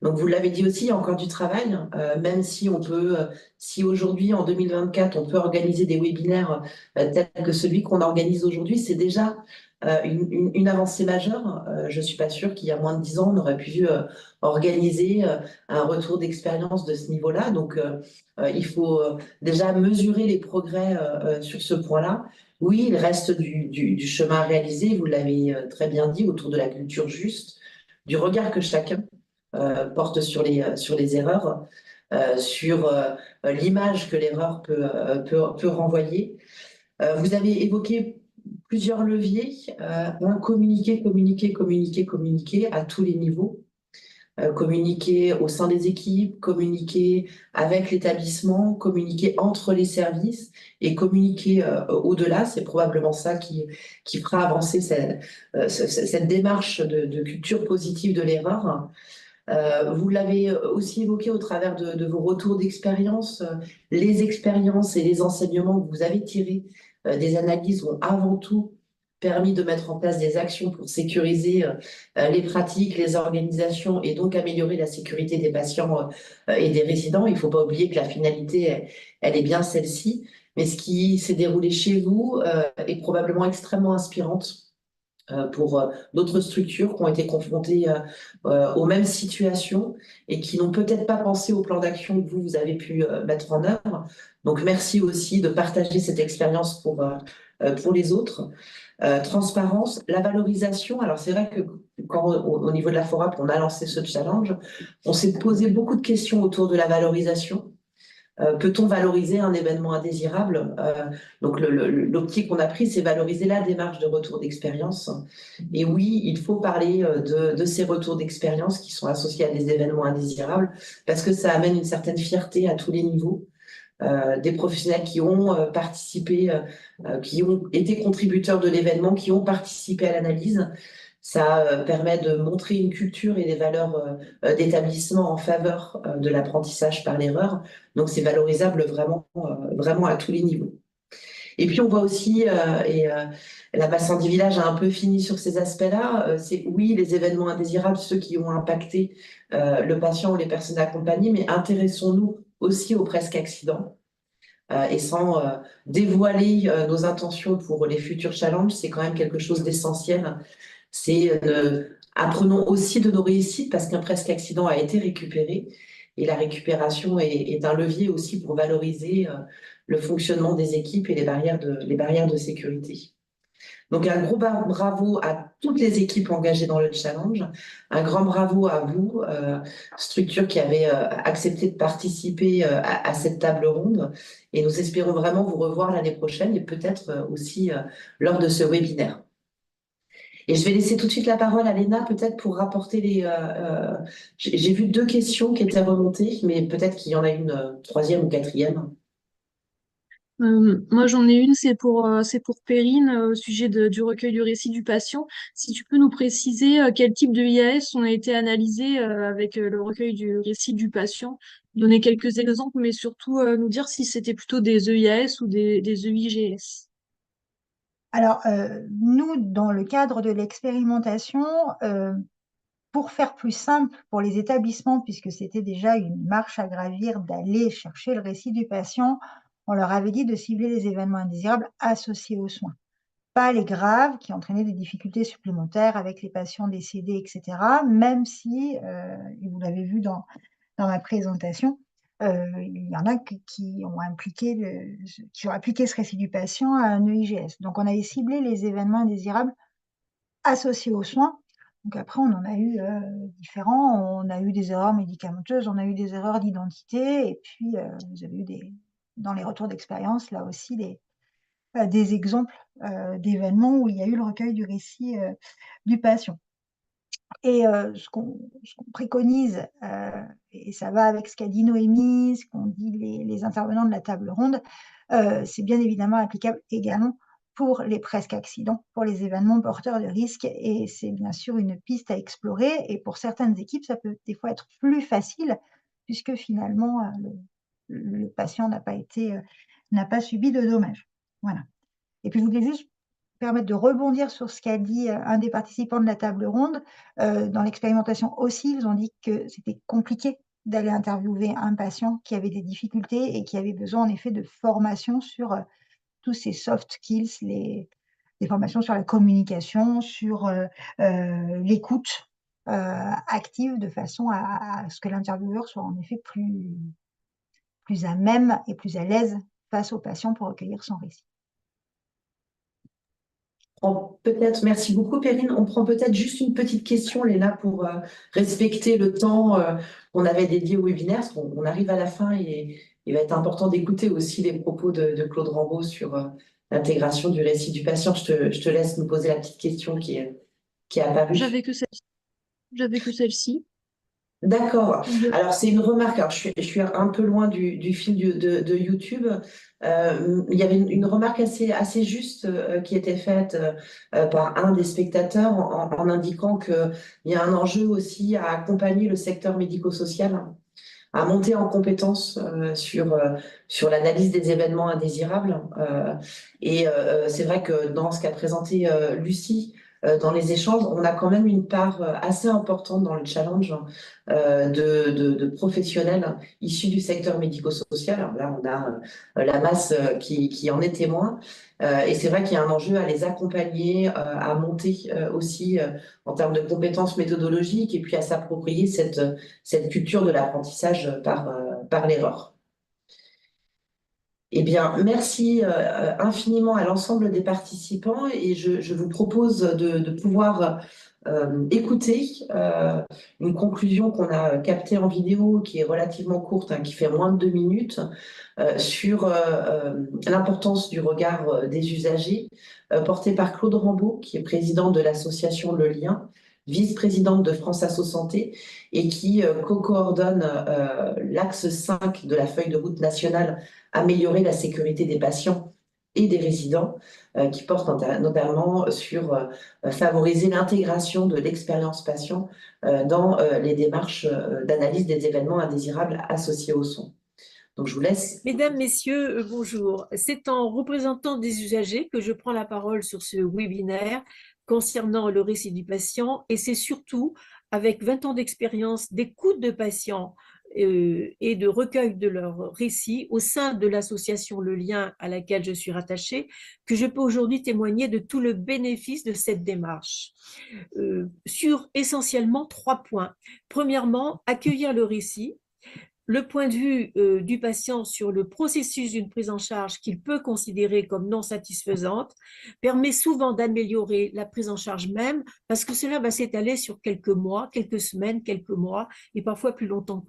Donc, vous l'avez dit aussi, il y a encore du travail, même si on peut, si aujourd'hui, en 2024, on peut organiser des webinaires tels que celui qu'on organise aujourd'hui, c'est déjà une avancée majeure. Je ne suis pas sûre qu'il y a moins de 10 ans, on aurait pu organiser un retour d'expérience de ce niveau-là. Donc, il faut déjà mesurer les progrès sur ce point-là. Oui, il reste du chemin à réaliser, vous l'avez très bien dit, autour de la culture juste, du regard que chacun porte sur les erreurs, sur l'image que l'erreur peut renvoyer. Vous avez évoqué plusieurs leviers, communiquer, communiquer, communiquer, communiquer à tous les niveaux. Communiquer au sein des équipes, communiquer avec l'établissement, communiquer entre les services et communiquer au-delà. C'est probablement ça qui fera avancer cette démarche de culture positive de l'erreur. Vous l'avez aussi évoqué au travers de vos retours d'expérience, les expériences et les enseignements que vous avez tirés des analyses ont avant tout permis de mettre en place des actions pour sécuriser les pratiques, les organisations et donc améliorer la sécurité des patients et des résidents. Il ne faut pas oublier que la finalité, elle est bien celle-ci, mais ce qui s'est déroulé chez vous est probablement extrêmement inspirante pour d'autres structures qui ont été confrontées aux mêmes situations et qui n'ont peut-être pas pensé au plan d'action que vous avez pu mettre en œuvre. Donc, merci aussi de partager cette expérience pour les autres. Transparence, la valorisation. Alors, c'est vrai que quand au niveau de la FORAP, on a lancé ce challenge, on s'est posé beaucoup de questions autour de la valorisation. Peut-on valoriser un événement indésirable? Donc, l'optique qu'on a prise, c'est valoriser la démarche de retour d'expérience. Et oui, il faut parler de ces retours d'expérience qui sont associés à des événements indésirables parce que ça amène une certaine fierté à tous les niveaux. Des professionnels qui ont participé, qui ont été contributeurs de l'événement, qui ont participé à l'analyse. Ça permet de montrer une culture et des valeurs d'établissement en faveur de l'apprentissage par l'erreur. Donc, c'est valorisable vraiment à tous les niveaux. Et puis, on voit aussi, la Bassin du Village a un peu fini sur ces aspects-là, c'est oui, les événements indésirables, ceux qui ont impacté le patient ou les personnes accompagnées, mais intéressons-nous aussi aux presque accidents. Et sans dévoiler nos intentions pour les futurs challenges, c'est quand même quelque chose d'essentiel. C'est apprenons aussi de nos réussites parce qu'un presque accident a été récupéré et la récupération est un levier aussi pour valoriser le fonctionnement des équipes et les barrières de sécurité. Donc un gros bravo à toutes les équipes engagées dans le challenge, un grand bravo à vous, structure qui avez accepté de participer à cette table ronde et nous espérons vraiment vous revoir l'année prochaine et peut-être aussi lors de ce webinaire. Et je vais laisser tout de suite la parole à Léna, peut-être pour rapporter j'ai vu deux questions qui étaient remontées, mais peut-être qu'il y en a une troisième ou quatrième. Moi, j'en ai une, c'est pour Perrine, au sujet du recueil du récit du patient. Si tu peux nous préciser quel type de IAS ont été analysés avec le recueil du récit du patient, donner quelques exemples, mais surtout nous dire si c'était plutôt des EIAS ou des EIGS. Alors, nous, dans le cadre de l'expérimentation, pour faire plus simple pour les établissements, puisque c'était déjà une marche à gravir d'aller chercher le récit du patient, on leur avait dit de cibler les événements indésirables associés aux soins. Pas les graves qui entraînaient des difficultés supplémentaires avec les patients décédés, etc. Même si, et vous l'avez vu dans ma présentation, il y en a qui ont appliqué ce récit du patient à un EIGS. Donc, on avait ciblé les événements indésirables associés aux soins. Donc après, on en a eu différents. On a eu des erreurs médicamenteuses, on a eu des erreurs d'identité, et puis vous avez eu dans les retours d'expérience, là aussi, des exemples d'événements où il y a eu le recueil du récit du patient. Et ce qu'on préconise, et ça va avec ce qu'a dit Noémie, ce qu'ont dit les intervenants de la table ronde, c'est bien évidemment applicable également pour les presque accidents, pour les événements porteurs de risques, et c'est bien sûr une piste à explorer. Et pour certaines équipes, ça peut des fois être plus facile, puisque finalement, le patient n'a pas subi de dommages. Voilà. Et puis, je voulais juste permettre de rebondir sur ce qu'a dit un des participants de la table ronde. Dans l'expérimentation aussi, ils ont dit que c'était compliqué d'aller interviewer un patient qui avait des difficultés et qui avait besoin en effet de formation sur tous ces soft skills, des formations sur la communication, sur l'écoute active, de façon à ce que l'intervieweur soit en effet plus à même et plus à l'aise face au patient pour recueillir son récit. Peut-être, merci beaucoup Perrine. On prend peut-être juste une petite question, Léna, pour respecter le temps qu'on avait dédié au webinaire, parce qu'on arrive à la fin et il va être important d'écouter aussi les propos de Claude Rambaud sur l'intégration du récit du patient. Je te laisse nous poser la petite question qui est apparue. J'avais que celle-ci. D'accord. Alors, c'est une remarque. Alors, je suis un peu loin du fil de YouTube. Il y avait une remarque assez juste qui était faite par un des spectateurs en indiquant qu'il y a un enjeu aussi à accompagner le secteur médico-social à monter en compétence sur l'analyse des événements indésirables. C'est vrai que dans ce qu'a présenté Lucie, dans les échanges, on a quand même une part assez importante dans le challenge de professionnels issus du secteur médico-social. Alors là, on a la masse qui en est témoin. Et c'est vrai qu'il y a un enjeu à les accompagner, à monter aussi en termes de compétences méthodologiques et puis à s'approprier cette culture de l'apprentissage par l'erreur. Eh bien, merci infiniment à l'ensemble des participants et je vous propose de pouvoir écouter une conclusion qu'on a captée en vidéo qui est relativement courte, qui fait moins de 2 minutes, sur l'importance du regard des usagers, portée par Claude Rambaud, qui est président de l'association Le Lien, vice-présidente de France Asso Santé et qui co-coordonne l'axe 5 de la feuille de route nationale améliorer la sécurité des patients et des résidents, qui porte notamment sur favoriser l'intégration de l'expérience patient dans les démarches d'analyse des événements indésirables associés aux soins. Donc, je vous laisse. Mesdames, Messieurs, bonjour. C'est en représentant des usagers que je prends la parole sur ce webinaire concernant le récit du patient, et c'est surtout avec 20 ans d'expérience d'écoute de patients et de recueil de leurs récits au sein de l'association Le Lien à laquelle je suis rattachée que je peux aujourd'hui témoigner de tout le bénéfice de cette démarche. Sur essentiellement 3 points. Premièrement, accueillir le récit. Le point de vue du patient sur le processus d'une prise en charge qu'il peut considérer comme non satisfaisante permet souvent d'améliorer la prise en charge même, parce que cela va s'étaler sur quelques mois, quelques semaines, quelques mois, et parfois plus longtemps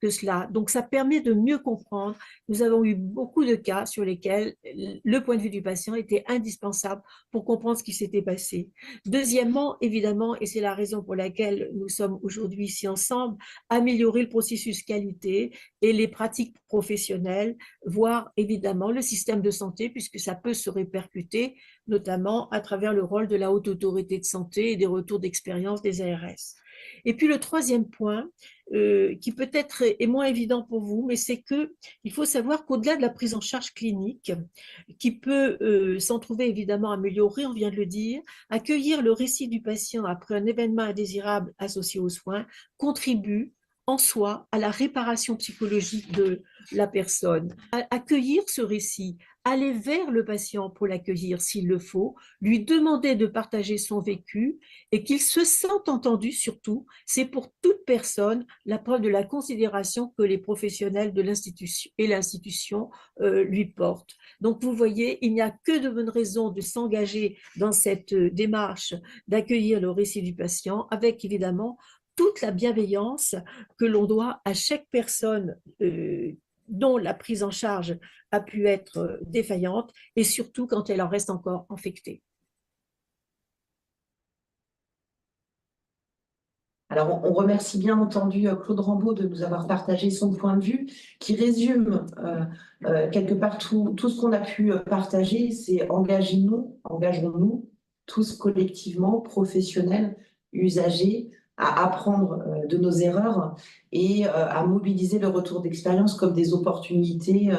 que cela. Donc ça permet de mieux comprendre. Nous avons eu beaucoup de cas sur lesquels le point de vue du patient était indispensable pour comprendre ce qui s'était passé. Deuxièmement, évidemment, et c'est la raison pour laquelle nous sommes aujourd'hui ici ensemble, améliorer le processus qualité et les pratiques professionnelles, voire évidemment le système de santé, puisque ça peut se répercuter notamment à travers le rôle de la Haute Autorité de Santé et des retours d'expérience des ARS. Et puis le troisième point, qui peut-être est moins évident pour vous, mais c'est qu'il faut savoir qu'au-delà de la prise en charge clinique, qui peut s'en trouver évidemment améliorée, on vient de le dire, accueillir le récit du patient après un événement indésirable associé aux soins contribue en soi à la réparation psychologique de la personne. Accueillir ce récit, aller vers le patient pour l'accueillir s'il le faut, lui demander de partager son vécu et qu'il se sente entendu surtout. C'est pour toute personne la preuve de la considération que les professionnels de l'institution et l'institution lui portent. Donc vous voyez, il n'y a que de bonnes raisons de s'engager dans cette démarche d'accueillir le récit du patient avec évidemment toute la bienveillance que l'on doit à chaque personne dont la prise en charge a pu être défaillante et surtout quand elle en reste encore infectée. Alors, on remercie bien entendu Claude Rambaud de nous avoir partagé son point de vue qui résume quelque part tout ce qu'on a pu partager, c'est engageons-nous tous collectivement, professionnels, usagers, à apprendre de nos erreurs et à mobiliser le retour d'expérience comme des opportunités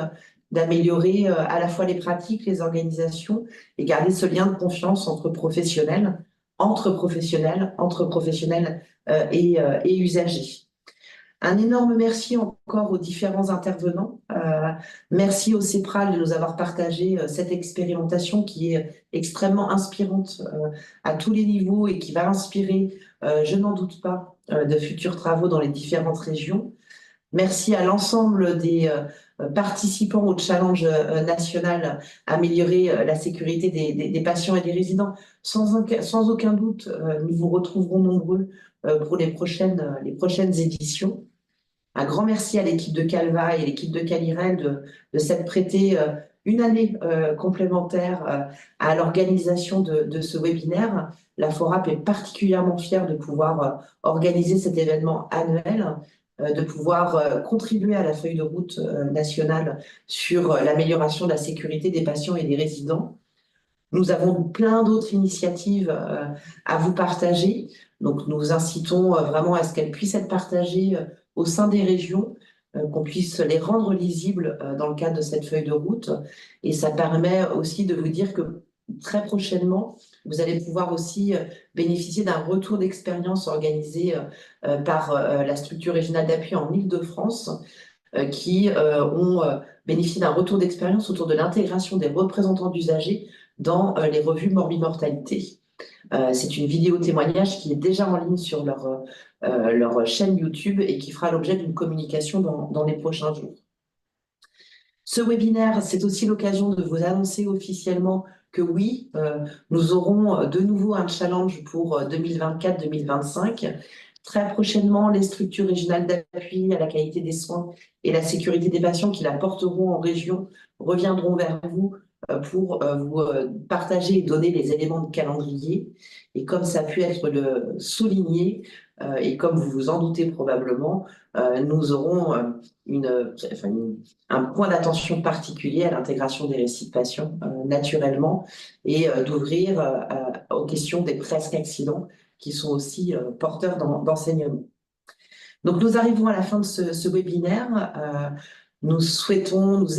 d'améliorer à la fois les pratiques, les organisations et garder ce lien de confiance entre professionnels et usagers. Un énorme merci encore aux différents intervenants. Merci au CEPRAL de nous avoir partagé cette expérimentation qui est extrêmement inspirante à tous les niveaux et qui va inspirer, je n'en doute pas, de futurs travaux dans les différentes régions. Merci à l'ensemble des participants au challenge national Améliorer la sécurité des patients et des résidents. Sans aucun doute, nous vous retrouverons nombreux pour les prochaines éditions. Un grand merci à l'équipe de Calva et l'équipe de Calirel de s'être prêté une année complémentaire à l'organisation de ce webinaire. La FORAP est particulièrement fière de pouvoir organiser cet événement annuel, de pouvoir contribuer à la feuille de route nationale sur l'amélioration de la sécurité des patients et des résidents. Nous avons plein d'autres initiatives à vous partager. Donc, nous incitons vraiment à ce qu'elles puissent être partagées au sein des régions, qu'on puisse les rendre lisibles dans le cadre de cette feuille de route. Et ça permet aussi de vous dire que très prochainement, vous allez pouvoir aussi bénéficier d'un retour d'expérience organisé par la structure régionale d'appui en Île-de-France, qui ont bénéficié d'un retour d'expérience autour de l'intégration des représentants d'usagers dans les revues Morbimortalité. C'est une vidéo témoignage qui est déjà en ligne sur leur chaîne YouTube et qui fera l'objet d'une communication dans les prochains jours. Ce webinaire, c'est aussi l'occasion de vous annoncer officiellement que oui, nous aurons de nouveau un challenge pour 2024-2025. Très prochainement, les structures régionales d'appui à la qualité des soins et la sécurité des patients qui la porteront en région reviendront vers vous pour vous partager et donner les éléments de calendrier. Et comme ça a pu être souligné, et comme vous vous en doutez probablement, nous aurons un point d'attention particulier à l'intégration des récits de patients naturellement et d'ouvrir aux questions des presque accidents qui sont aussi porteurs d'enseignement. Donc nous arrivons à la fin de ce webinaire. Nous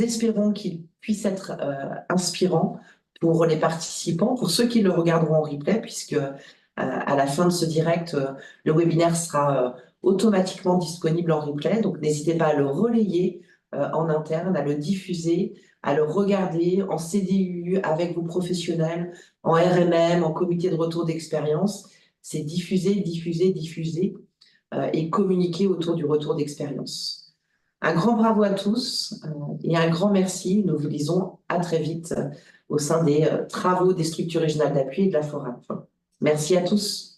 espérons qu'il puisse être inspirant pour les participants, pour ceux qui le regarderont en replay, puisque à la fin de ce direct, le webinaire sera automatiquement disponible en replay. Donc n'hésitez pas à le relayer en interne, à le diffuser, à le regarder en CDU avec vos professionnels, en RMM, en comité de retour d'expérience. C'est diffuser et communiquer autour du retour d'expérience. Un grand bravo à tous et un grand merci. Nous vous disons à très vite au sein des travaux des structures régionales d'appui et de la FORAP. Merci à tous.